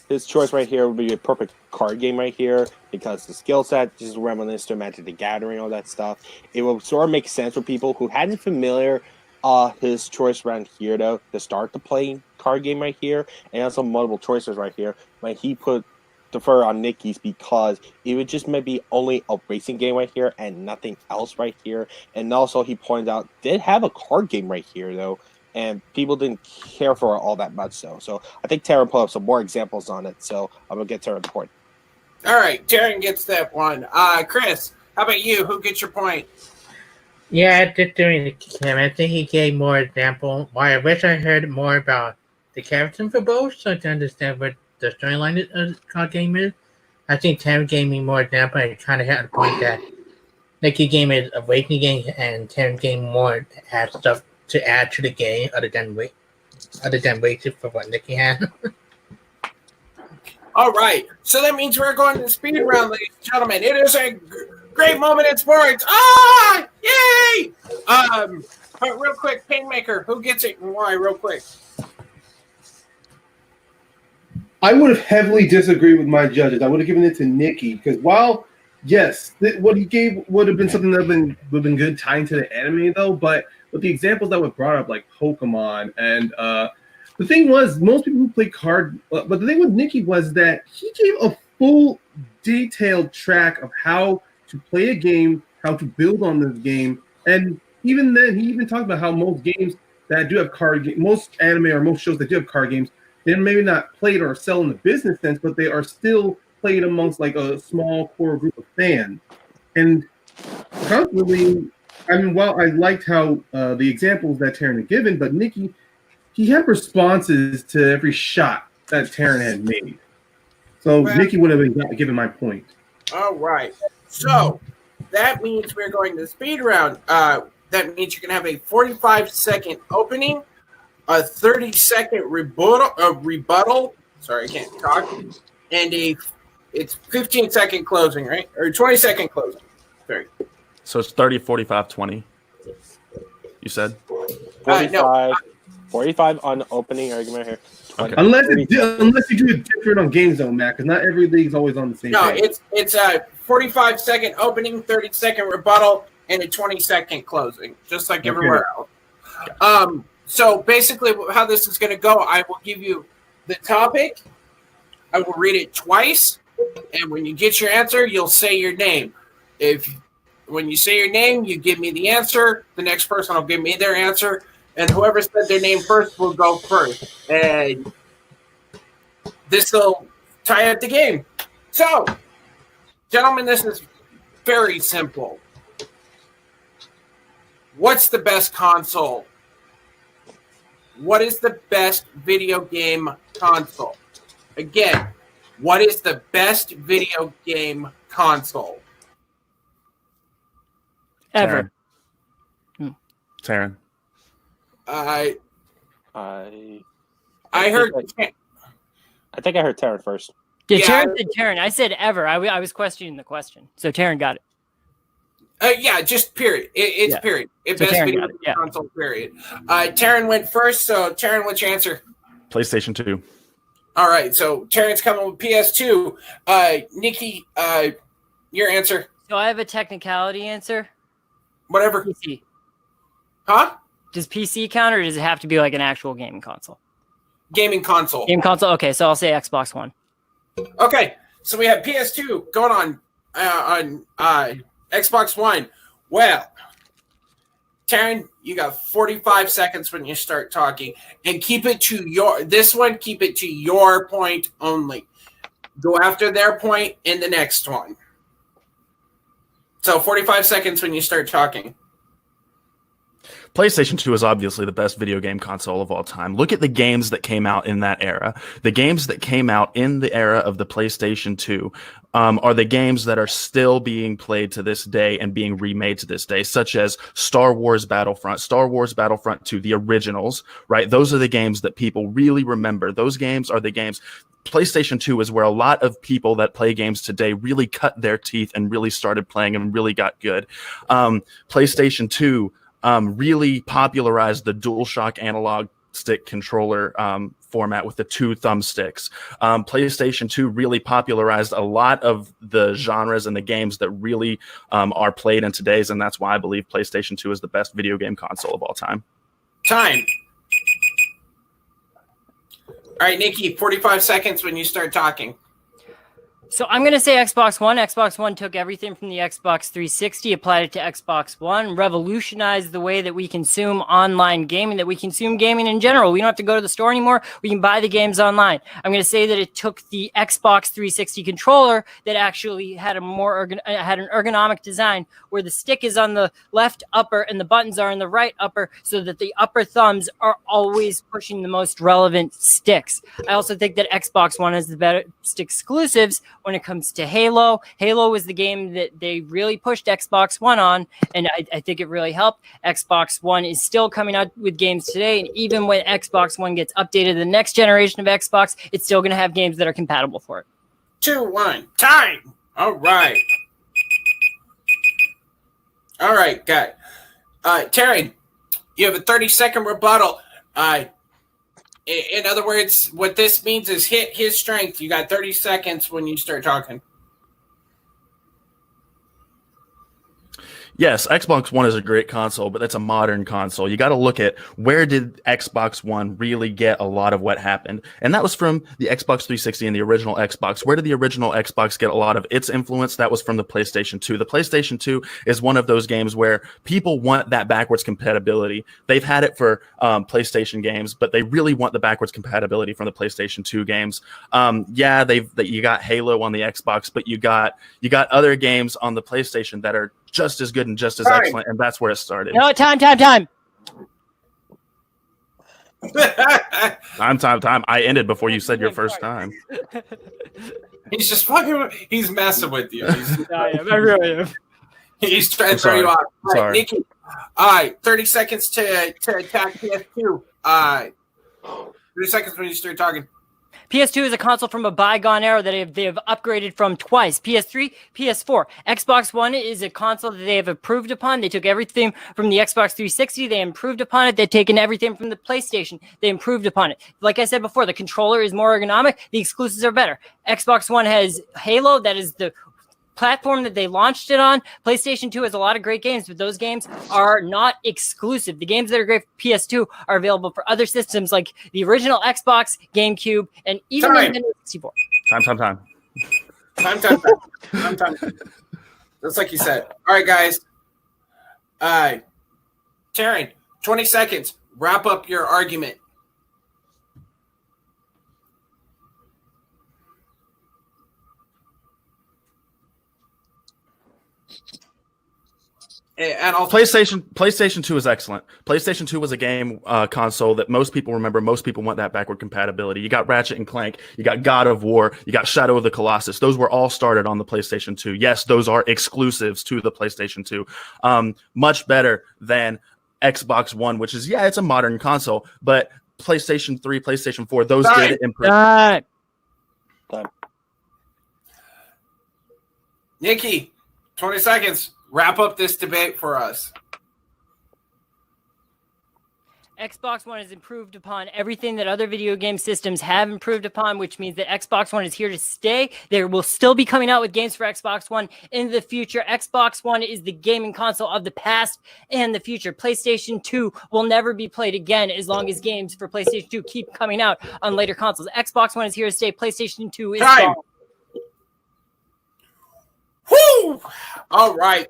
his choice right here would be a perfect card game right here because the skill set just reminiscent to Magic the Gathering, all that stuff. It will sort of make sense for people who hadn't familiar his choice around here though to start the playing card game right here, and also multiple choices right here. Like he put defer on Nicky's because it would just maybe only a racing game right here and nothing else right here. And also he pointed out did have a card game right here though, and people didn't care for it all that much so I think Tarrin put up some more examples on it, so I'm gonna get Tarrin's point. All right, Tarrin gets that one. Chris, how about you? Who gets your point? Yeah, I did doing him. I think he gave more example. Why I wish I heard more about the character for both so to understand what the storyline of the card game is. I think Tarrin gave me more example and kind of had a point that Nicky gave me a racing game and Tarrin gave more add stuff to add to the game other than waiting for what Nicky had. All right, so that means we're going to the speed round, ladies and gentlemen. It is a great moment in sports. Yay! But real quick, Painmaker, who gets it and why? Real quick. I would have heavily disagreed with my judges. I would have given it to Nicky because while, yes, what he gave would have been something that would have been good tying to the anime though, but with the examples that were brought up like Pokemon and the thing was most people who play card, but the thing with Nicky was that he gave a full detailed track of how to play a game, how to build on this game, and even then he even talked about how most games that do have most anime or most shows that do have card games, they're maybe not played or sell in the business sense, but they are still played amongst like a small core group of fans. And constantly, I mean, while I liked how the examples that Tarrin had given, but Nicky, he had responses to every shot that Tarrin had made. So Nicky would have been given my point. All right. So that means we're going to the speed round. That means you're going to have a 45-second opening, a 30-second rebuttal. Sorry, I can't talk. And it's 15-second closing, right? Or 20-second closing. Sorry. So it's 30, 45, 20. You said? 45, 45 on opening argument here. Okay. Unless you do it different on GameZone, Matt, because not every league's always on the same No, page. it's a 45-second opening, 30-second rebuttal, and a 20-second closing, just like everywhere else. So basically, how this is going to go, I will give you the topic. I will read it twice, and when you get your answer, you'll say your name. When you say your name, you give me the answer. The next person will give me their answer, and whoever said their name first will go first. And this will tie up the game. So, gentlemen, this is very simple. What's the best console? What is the best video game console? Again, what is the best video game console? Ever. Tarrin. I I heard. I think I heard Taryn first. Yeah, Yeah. Taryn said Taryn. I said ever. I was questioning the question. So Taryn got it. Yeah, just period. It's Yeah. period. It's So best Taryn video got it, yeah. console, period. Taryn went first, so Taryn, what's your answer? PlayStation 2. All right, so Taryn's coming with PS2. Nicky, your answer? So I have a technicality answer. Whatever. PC. Huh? Does PC count, or does it have to be like an actual gaming console? Gaming console. Game console. Okay, so I'll say Xbox One. Okay, so we have PS2 going on Xbox One. Well, Taryn, you got 45 seconds when you start talking, and keep it to your point only. Go after their point in the next one. So 45 seconds when you start talking. PlayStation 2 is obviously the best video game console of all time. Look at the games that came out in that era. The games that came out in the era of the PlayStation 2 are the games that are still being played to this day and being remade to this day, such as Star Wars Battlefront 2, the originals, right? Those are the games that people really remember. Those games are the games. PlayStation 2 is where a lot of people that play games today really cut their teeth and really started playing and really got good. PlayStation 2 really popularized the DualShock analog stick controller format with the two thumbsticks. PlayStation 2 really popularized a lot of the genres and the games that really are played in today's, and that's why I believe PlayStation 2 is the best video game console of all time. Time. All right, Nicky, 45 seconds when you start talking. So I'm going to say Xbox One. Xbox One took everything from the Xbox 360, applied it to Xbox One, revolutionized the way that we consume online gaming, that we consume gaming in general. We don't have to go to the store anymore. We can buy the games online. I'm going to say that it took the Xbox 360 controller that actually had an ergonomic design where the stick is on the left upper and the buttons are on the right upper, so that the upper thumbs are always pushing the most relevant sticks. I also think that Xbox One has the best exclusives when it comes to Halo. Halo was the game that they really pushed Xbox One on, and I think it really helped. Xbox One is still coming out with games today, and even when Xbox One gets updated, the next generation of Xbox, it's still going to have games that are compatible for it. 2, 1, time. All right. All right, guy. Taryn, you have a 30-second rebuttal. In other words, what this means is hit his strength. You got 30 seconds when you start talking. Yes, Xbox One is a great console, but that's a modern console. You got to look at where did Xbox One really get a lot of what happened. And that was from the Xbox 360 and the original Xbox. Where did the original Xbox get a lot of its influence? That was from the PlayStation 2. The PlayStation 2 is one of those games where people want that backwards compatibility. They've had it for PlayStation games, but they really want the backwards compatibility from the PlayStation 2 games. You got Halo on the Xbox, but you got other games on the PlayStation that are just as good and just as excellent, and that's where it started. No, time. Time. I ended before you said your first time. He's just he's messing with you. I really am. He's trying to throw you off. All right, Sorry. Nicky, all right, 30 seconds to attack PS2. 30 seconds when you start talking. PS2 is a console from a bygone era that they have upgraded from twice. PS3, PS4. Xbox One is a console that they have improved upon. They took everything from the Xbox 360. They improved upon it. They've taken everything from the PlayStation. They improved upon it. Like I said before, the controller is more ergonomic. The exclusives are better. Xbox One has Halo. That is the platform that they launched it on. PlayStation 2 has a lot of great games, but those games are not exclusive. The games that are great for PS2 are available for other systems like the original Xbox, GameCube, and even Time. Nintendo 64. Time. Time. Just like you said. All right, guys. Tarrin, 20 seconds. Wrap up your argument. And I'll PlayStation 2 is excellent. PlayStation 2 was a game console that most people remember. Most people want that backward compatibility. You got Ratchet and Clank, you got God of War, you got Shadow of the Colossus. Those were all started on the PlayStation 2. Yes, those are exclusives to the PlayStation 2. Much better than Xbox One, which is, it's a modern console, but PlayStation 3, PlayStation 4, those did improve. Nicky, 20 seconds. Wrap up this debate for us. Xbox One has improved upon everything that other video game systems have improved upon, which means that Xbox One is here to stay. They will still be coming out with games for Xbox One in the future. Xbox One is the gaming console of the past and the future. PlayStation 2 will never be played again as long as games for PlayStation 2 keep coming out on later consoles. Xbox One is here to stay. PlayStation 2 is gone. Woo! All right,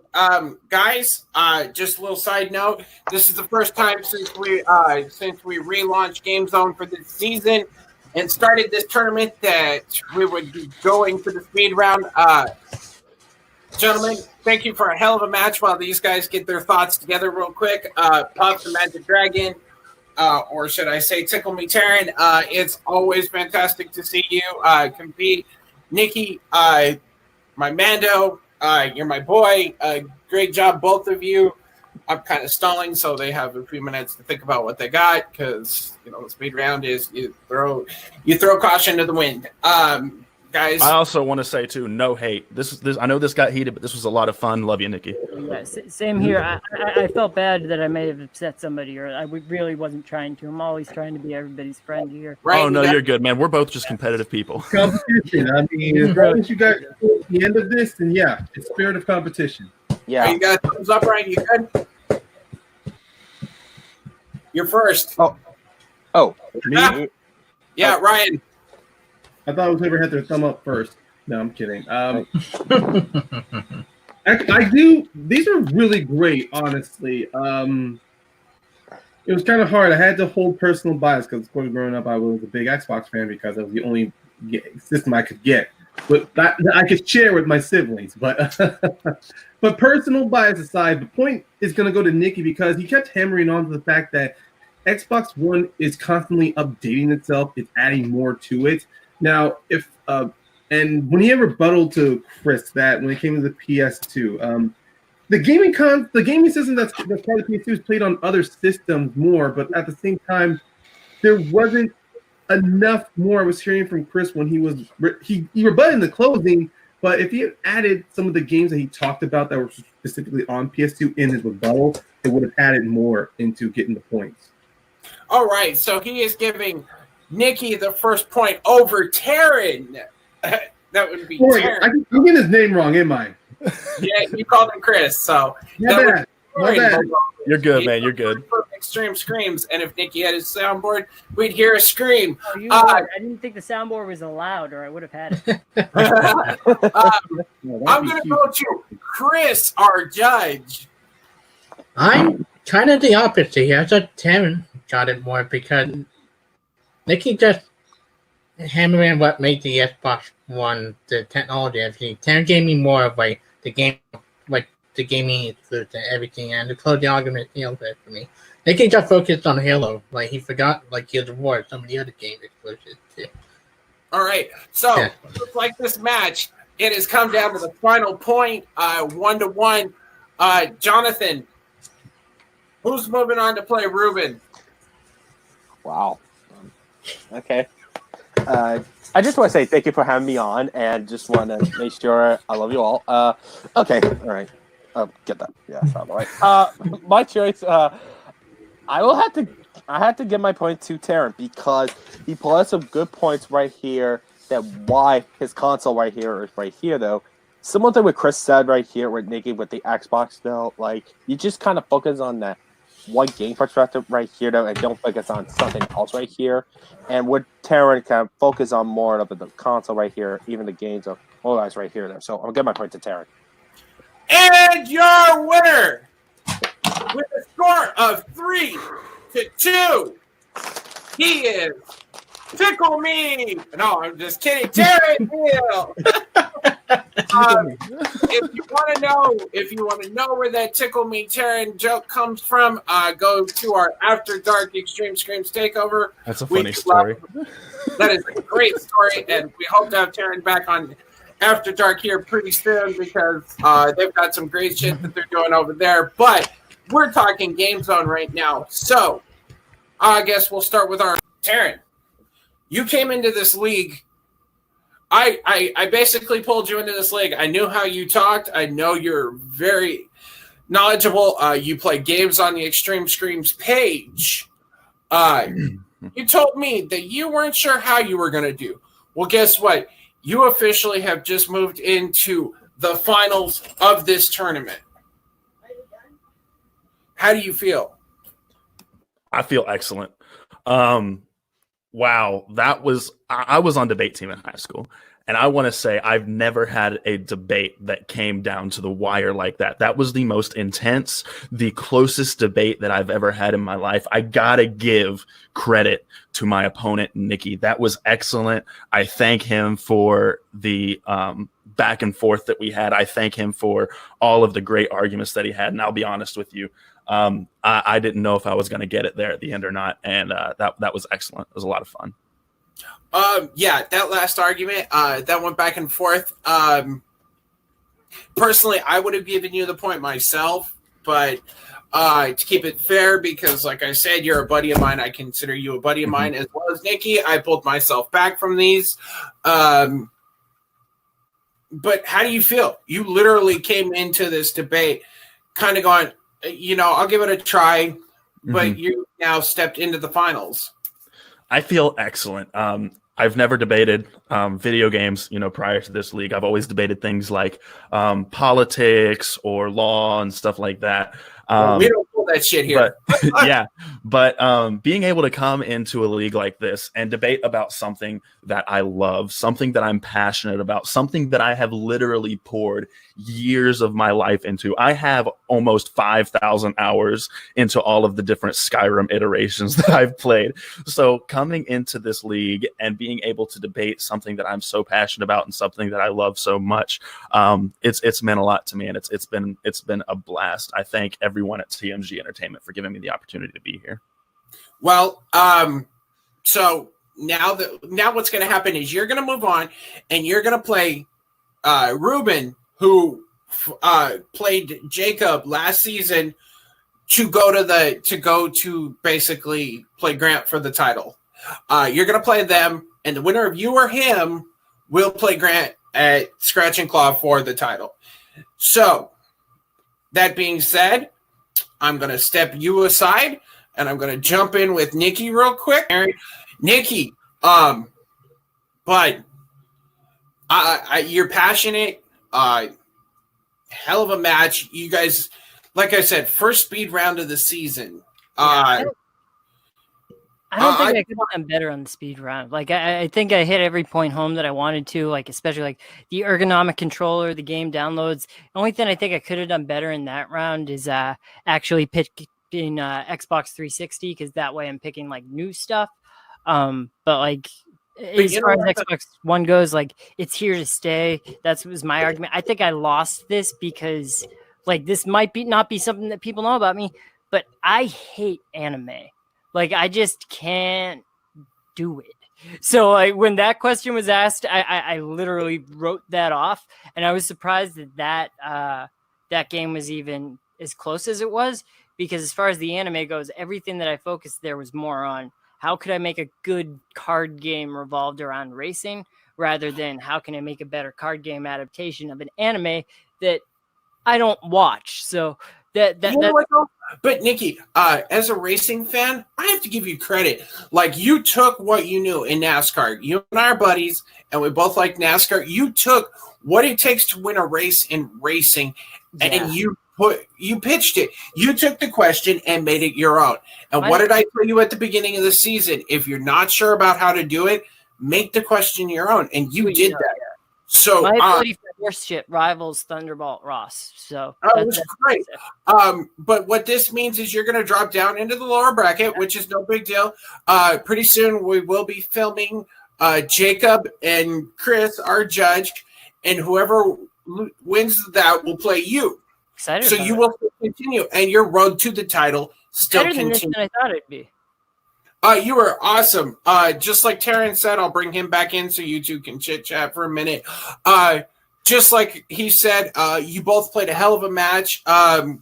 guys. Just a little side note. This is the first time since we relaunched GameZone for this season and started this tournament that we would be going for the speed round. Gentlemen, thank you for a hell of a match. While these guys get their thoughts together real quick, Puff the Magic Dragon, or should I say, Tickle Me Tarrin. It's always fantastic to see you compete, Nicky. My Mando, you're my boy. Great job, both of you. I'm kind of stalling, so they have a few minutes to think about what they got, because the speed round is you throw caution to the wind. Guys, I also want to say too, no hate. This I know this got heated, but this was a lot of fun. Love you, Nicky. Yeah, same here. I felt bad that I may have upset somebody, or I really wasn't trying to. I'm always trying to be everybody's friend here. right, Oh no, you're good, man. We're both just competitive people. Competition. I mean, as long as you got to the end of this, then it's spirit of competition. Yeah. You got a thumbs up, Ryan? You good? You're first. Oh. Me? Yeah, Ryan. I thought whoever had their thumb up first. No, I'm kidding. I do. These are really great, honestly. It was kind of hard. I had to hold personal bias because, of course, growing up, I was a big Xbox fan because it was the only system I could get. But that I could share with my siblings. But but personal bias aside, the point is going to go to Nicky because he kept hammering on to the fact that Xbox One is constantly updating itself. It's adding more to it. Now, and when he had rebuttal to Chris that when it came to the PS2, the gaming system that's part of the PS2 is played on other systems more, but at the same time, there wasn't enough more. I was hearing from Chris when he rebutted in the closing, but if he had added some of the games that he talked about that were specifically on PS2 in his rebuttal, it would have added more into getting the points. All right, so he is giving Nicky the first point over Tarrin. That would be Tarrin. I'm getting his name wrong, am I? Yeah, you called him Chris, so My bad. You're good, man. You're good. Extreme Screams, and if Nicky had his soundboard, we'd hear a scream. I didn't think the soundboard was allowed, or I would have had it. I'm going to go to Chris, our judge. I'm kind of the opposite here. I thought Tarrin got it more because Nicky just hammering what made the Xbox One, the technology, everything. Tarrin gave me more of like the game, like the gaming exclusive and everything, and to close the argument, for me. Nicky just focused on Halo, like he forgot like Gears of War, some of the other game exclusives too. All right, so looks like this match, it has come down to the final point, 1-1. Jonathan, who's moving on to play Ruben? Wow. Okay. I just want to say thank you for having me on, and just want to make sure I love you all. Okay, all right. Get that. Yeah, sound all right. My choice. I had to give my point to Tarrin because he pulled out some good points right here. That why his console right here is right here though. Similar to what Chris said right here with Nicky with the Xbox though, like you just kind of focus on that one game perspective right here though, and don't focus on something else right here. And with Taryn kind of focus on more of the console right here, even the games of all guys right here though. So I'll get my point to Taryn. And your winner with a score of 3-2, he is Tickle Me. No, I'm just kidding. Taryn Hill. If you want to know where that Tickle Me Taryn joke comes from, go to our After Dark Extreme Screams takeover. That's a funny story. That is a great story, and we hope to have Taryn back on After Dark here pretty soon because they've got some great shit that they're doing over there. But we're talking GameZone right now, so I guess we'll start with our Taryn. You came into this league. I basically pulled you into this league. I knew how you talked. I know you're very knowledgeable. You play games on the Extreme Screams page. You told me that you weren't sure how you were going to do. Well, guess what? You officially have just moved into the finals of this tournament. How do you feel? I feel excellent. Wow, I was on debate team in high school, and I want to say I've never had a debate that came down to the wire like that. That was the most intense, the closest debate that I've ever had in my life. I gotta give credit to my opponent, Nicky. That was excellent. I thank him for the back and forth that we had. I thank him for all of the great arguments that he had, and I'll be honest with you. I didn't know if I was going to get it there at the end or not, and that was excellent. It was a lot of fun. Yeah, that last argument that went back and forth. Personally, I would have given you the point myself, but to keep it fair, because like I said, you're a buddy of mine. I consider you a buddy of mine as well as Nicky. I pulled myself back from these. But how do you feel? You literally came into this debate kind of going, I'll give it a try, but you now stepped into the finals. I feel excellent. I've never debated video games, prior to this league. I've always debated things like politics or law and stuff like that. We don't pull that shit here. But being able to come into a league like this and debate about something that I love, something that I'm passionate about, something that I have literally poured years of my life into. I have almost 5,000 hours into all of the different Skyrim iterations that I've played. So coming into this league and being able to debate something that I'm so passionate about and something that I love so much, it's meant a lot to me, and it's been a blast. I thank everyone at TMG Entertainment for giving me the opportunity to be here. Well, so now what's going to happen is you're going to move on and you're going to play Ruben, who played Jacob last season, to go to basically play Grant for the title. You're going to play them, and the winner of you or him will play Grant at Scratch and Claw for the title. So, that being said, I'm going to step you aside, and I'm going to jump in with Nicky real quick. Nicky, but you're passionate. Hell of a match. You guys, like I said, first speed round of the season. I don't think I could have done better on the speed round. Like I think I hit every point home that I wanted to, like especially like the ergonomic controller, the game downloads. The only thing I think I could have done better in that round is actually picking Xbox 360, because that way I'm picking like new stuff. But like as far as Xbox One goes, like it's here to stay. That was my argument. I think I lost this because like this might not be something that people know about me, but I hate anime. Like I just can't do it. So like when that question was asked, I literally wrote that off, and I was surprised that game was even as close as it was, because as far as the anime goes, everything that I focused there was more on how could I make a good card game revolved around racing, rather than how can I make a better card game adaptation of an anime that I don't watch. So that's but Nikki, as a racing fan, I have to give you credit. Like, you took what you knew in NASCAR. You and I are buddies, and we both like NASCAR. You took what it takes to win a race in racing, and you pitched it. You took the question and made it your own. And what did I tell you at the beginning of the season? If you're not sure about how to do it, make the question your own. And you did that. So my ability for horse shit rivals Thunderbolt Ross. So that's great. But what this means is you're going to drop down into the lower bracket, which is no big deal. Pretty soon we will be filming Jacob and Chris, our judge, and whoever wins that will play you. Excited. So you will continue, and your road to the title still better continues. than I thought it'd be. You were awesome. Just like Tarrin said, I'll bring him back in so you two can chit chat for a minute. Just like he said, you both played a hell of a match. I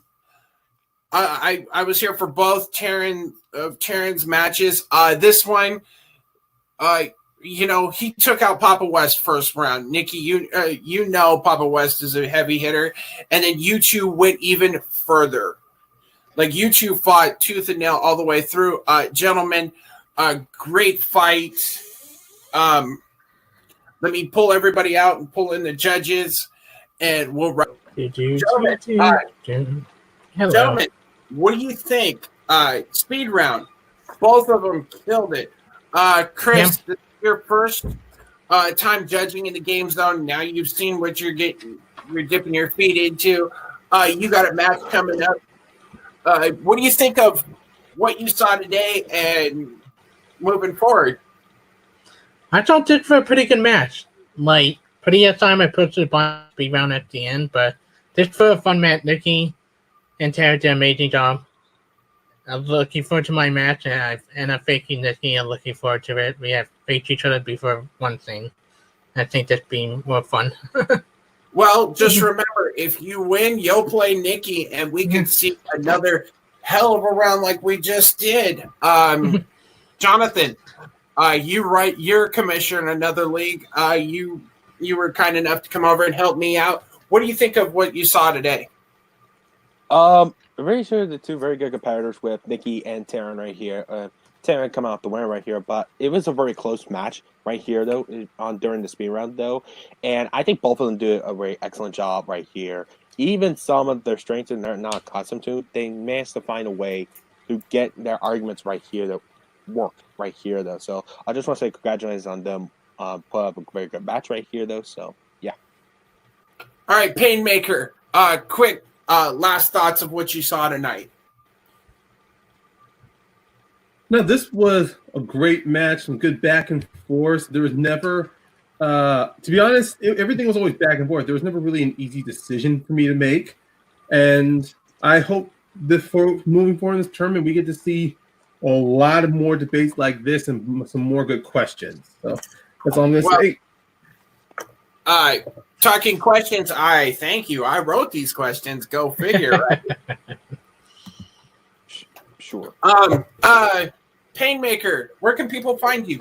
was here for both Tarrin's matches. This one, he took out Papa West first round. Nicky, you know Papa West is a heavy hitter, and then you two went even further. Like, you two fought tooth and nail all the way through. Gentlemen, great fight. Let me pull everybody out and pull in the judges, and we'll run. Gentlemen, what do you think? Speed round. Both of them killed it. Chris, this is your first time judging in the GameZone. Now you've seen what you're dipping your feet into. You got a match coming up. What do you think of what you saw today and moving forward? I thought this was a pretty good match. Like, pretty at time I put the speed round at the end, but this was a fun match. Nicky and Tara did an amazing job. I'm looking forward to my match, and I'm faking Nicky. I'm looking forward to it. We have faced each other before one thing. I think that's been more fun. Well, just remember, if you win, you'll play Nicky, and we can see another hell of a round like we just did. Jonathan, you're a commissioner in another league. You were kind enough to come over and help me out. What do you think of what you saw today? I'm very sure the two very good competitors with Nicky and Tarrin right here. Tarrin come out the winner right here, but it was a very close match right here though during the speed round though, and I think both of them do a very excellent job right here. Even some of their strengths that they're not accustomed to, they managed to find a way to get their arguments right here that work right here though. So I just want to say congratulations on them. Put up a very good match right here though. So yeah. All right, Painmaker. Quick last thoughts of what you saw tonight. No, this was a great match, some good back and forth. There was never, to be honest, everything was always back and forth. There was never really an easy decision for me to make. And I hope that for moving forward in this tournament, we get to see a lot of more debates like this and some more good questions. So that's all I'm going to say. Talking questions, I thank you. I wrote these questions. Go figure, right? Sure. Painmaker, where can people find you?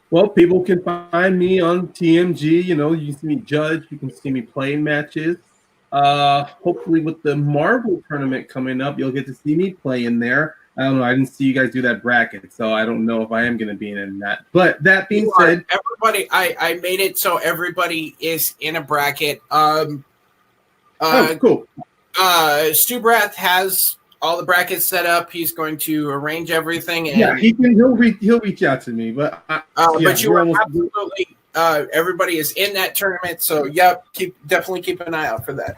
Well, people can find me on TMG. You can see me judge. You can see me play matches. Hopefully with the Marvel tournament coming up, you'll get to see me play in there. I don't know. I didn't see you guys do that bracket, so I don't know if I am going to be in that. But that being said, everybody, I made it so everybody is in a bracket. Cool. Stubrath has all the brackets set up. He's going to arrange everything. And, yeah, he'll reach out to me. But but you are absolutely everybody is in that tournament. So yep, definitely keep an eye out for that.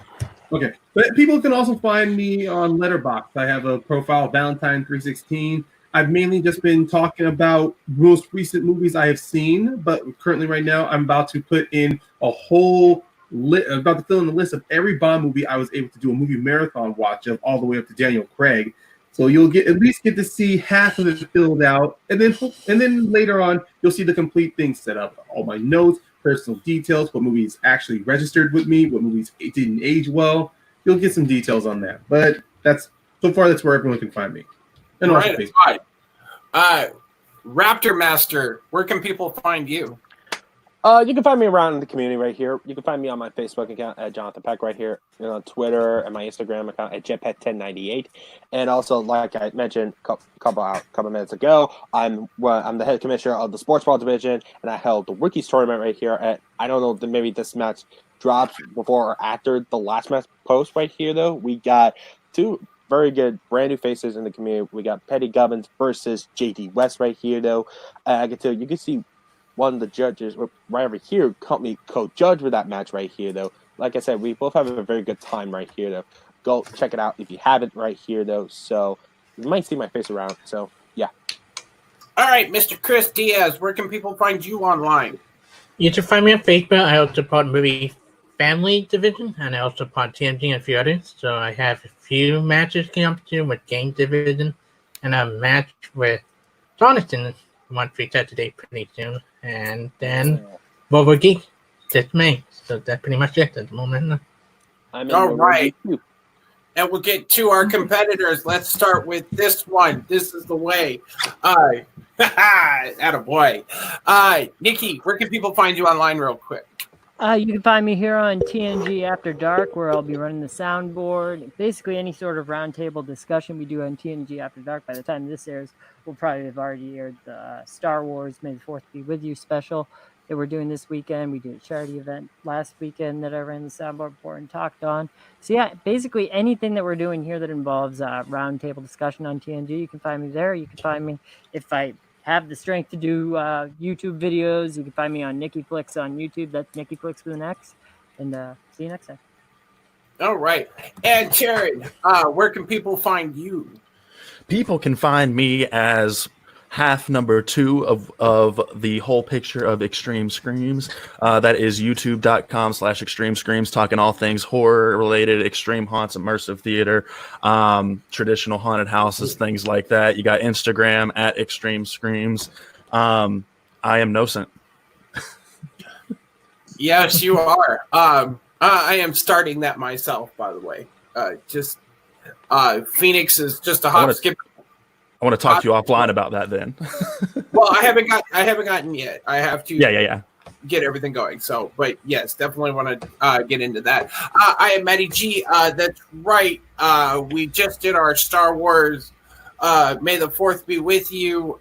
Okay, but people can also find me on Letterboxd. I have a profile, Valentine316. I've mainly just been talking about most recent movies I have seen, but currently right now I'm about to put in a whole I'm about to fill in the list of every Bond movie I was able to do a movie marathon watch of, all the way up to Daniel Craig. So you'll at least get to see half of it filled out, and then later on you'll see the complete thing set up, all my notes, personal details, what movies actually registered with me, what movies didn't age well. You'll get some details on that. But that's where everyone can find me. And also Right. Facebook. Raptor Master, where can people find you? You can find me around in the community right here. You can find me on my Facebook account at Jonathan Peck right here, and on Twitter and my Instagram account at Jetpack1098. And also, like I mentioned a couple minutes ago, I'm the head commissioner of the sports ball division, and I held the rookies tournament right here. At I don't know, maybe this match drops before or after the last match post right here. Though we got two very good brand new faces in the community. We got Petty Gubbins versus JD West right here. Though I can tell you can see one of the judges right over here helped me co-judge with that match right here, though. Like I said, we both have a very good time right here, though. Go check it out if you haven't right here, though. So you might see my face around. So, yeah. All right, Mr. Chris Diaz, where can people find you online? You can find me on Facebook. I also part movie family division, and I also part TNG and a few others. So I have a few matches coming up to with game division, and a match with Jonathan once we set today pretty soon. And then Volvo Geek this May. So that's pretty much it at the moment. I'm in All Volvo right. Geek too. And we'll get to our competitors. Let's start with this one. This is the way. Attaboy. Nicky, where can people find you online real quick? You can find me here on TNG After Dark, where I'll be running the soundboard. Basically, any sort of roundtable discussion we do on TNG After Dark, by the time this airs, we'll probably have already aired the Star Wars May the 4th Be With You special that we're doing this weekend. We did a charity event last weekend that I ran the soundboard for and talked on. So yeah, basically anything that we're doing here that involves roundtable discussion on TNG, you can find me there. You can find me if I have the strength to do YouTube videos. You can find me on Nicky Flicks on YouTube. That's Nicky Flicks with an X. And see you next time. All right. And Tarrin, where can people find you? People can find me as half number 2 of the whole picture of Extreme Screams. That is youtube.com/Extreme Screams, talking all things horror related, extreme haunts, immersive theater, traditional haunted houses, things like that. You got Instagram at Extreme Screams. I am Nocent. Yes, you are. I am starting that myself, by the way. Phoenix is just a hop, skip. I want to talk to you offline about that then. Well, I haven't gotten yet. I have to Yeah. get everything going. So, but yes, definitely want to get into that. I am Matty G. That's right. We just did our Star Wars May the 4th Be With You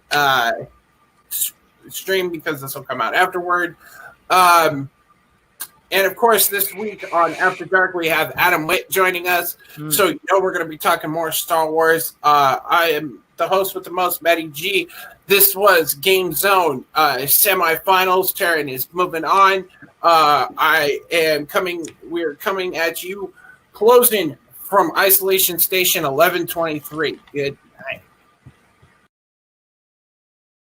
stream, because this will come out afterward. And of course, this week on After Dark, we have Adam Witt joining us. So we're going to be talking more Star Wars. I am the host with the most, Matty G. This was GameZone semifinals. Tarrin is moving on. We're coming at you, closing from Isolation Station 1123. Good night.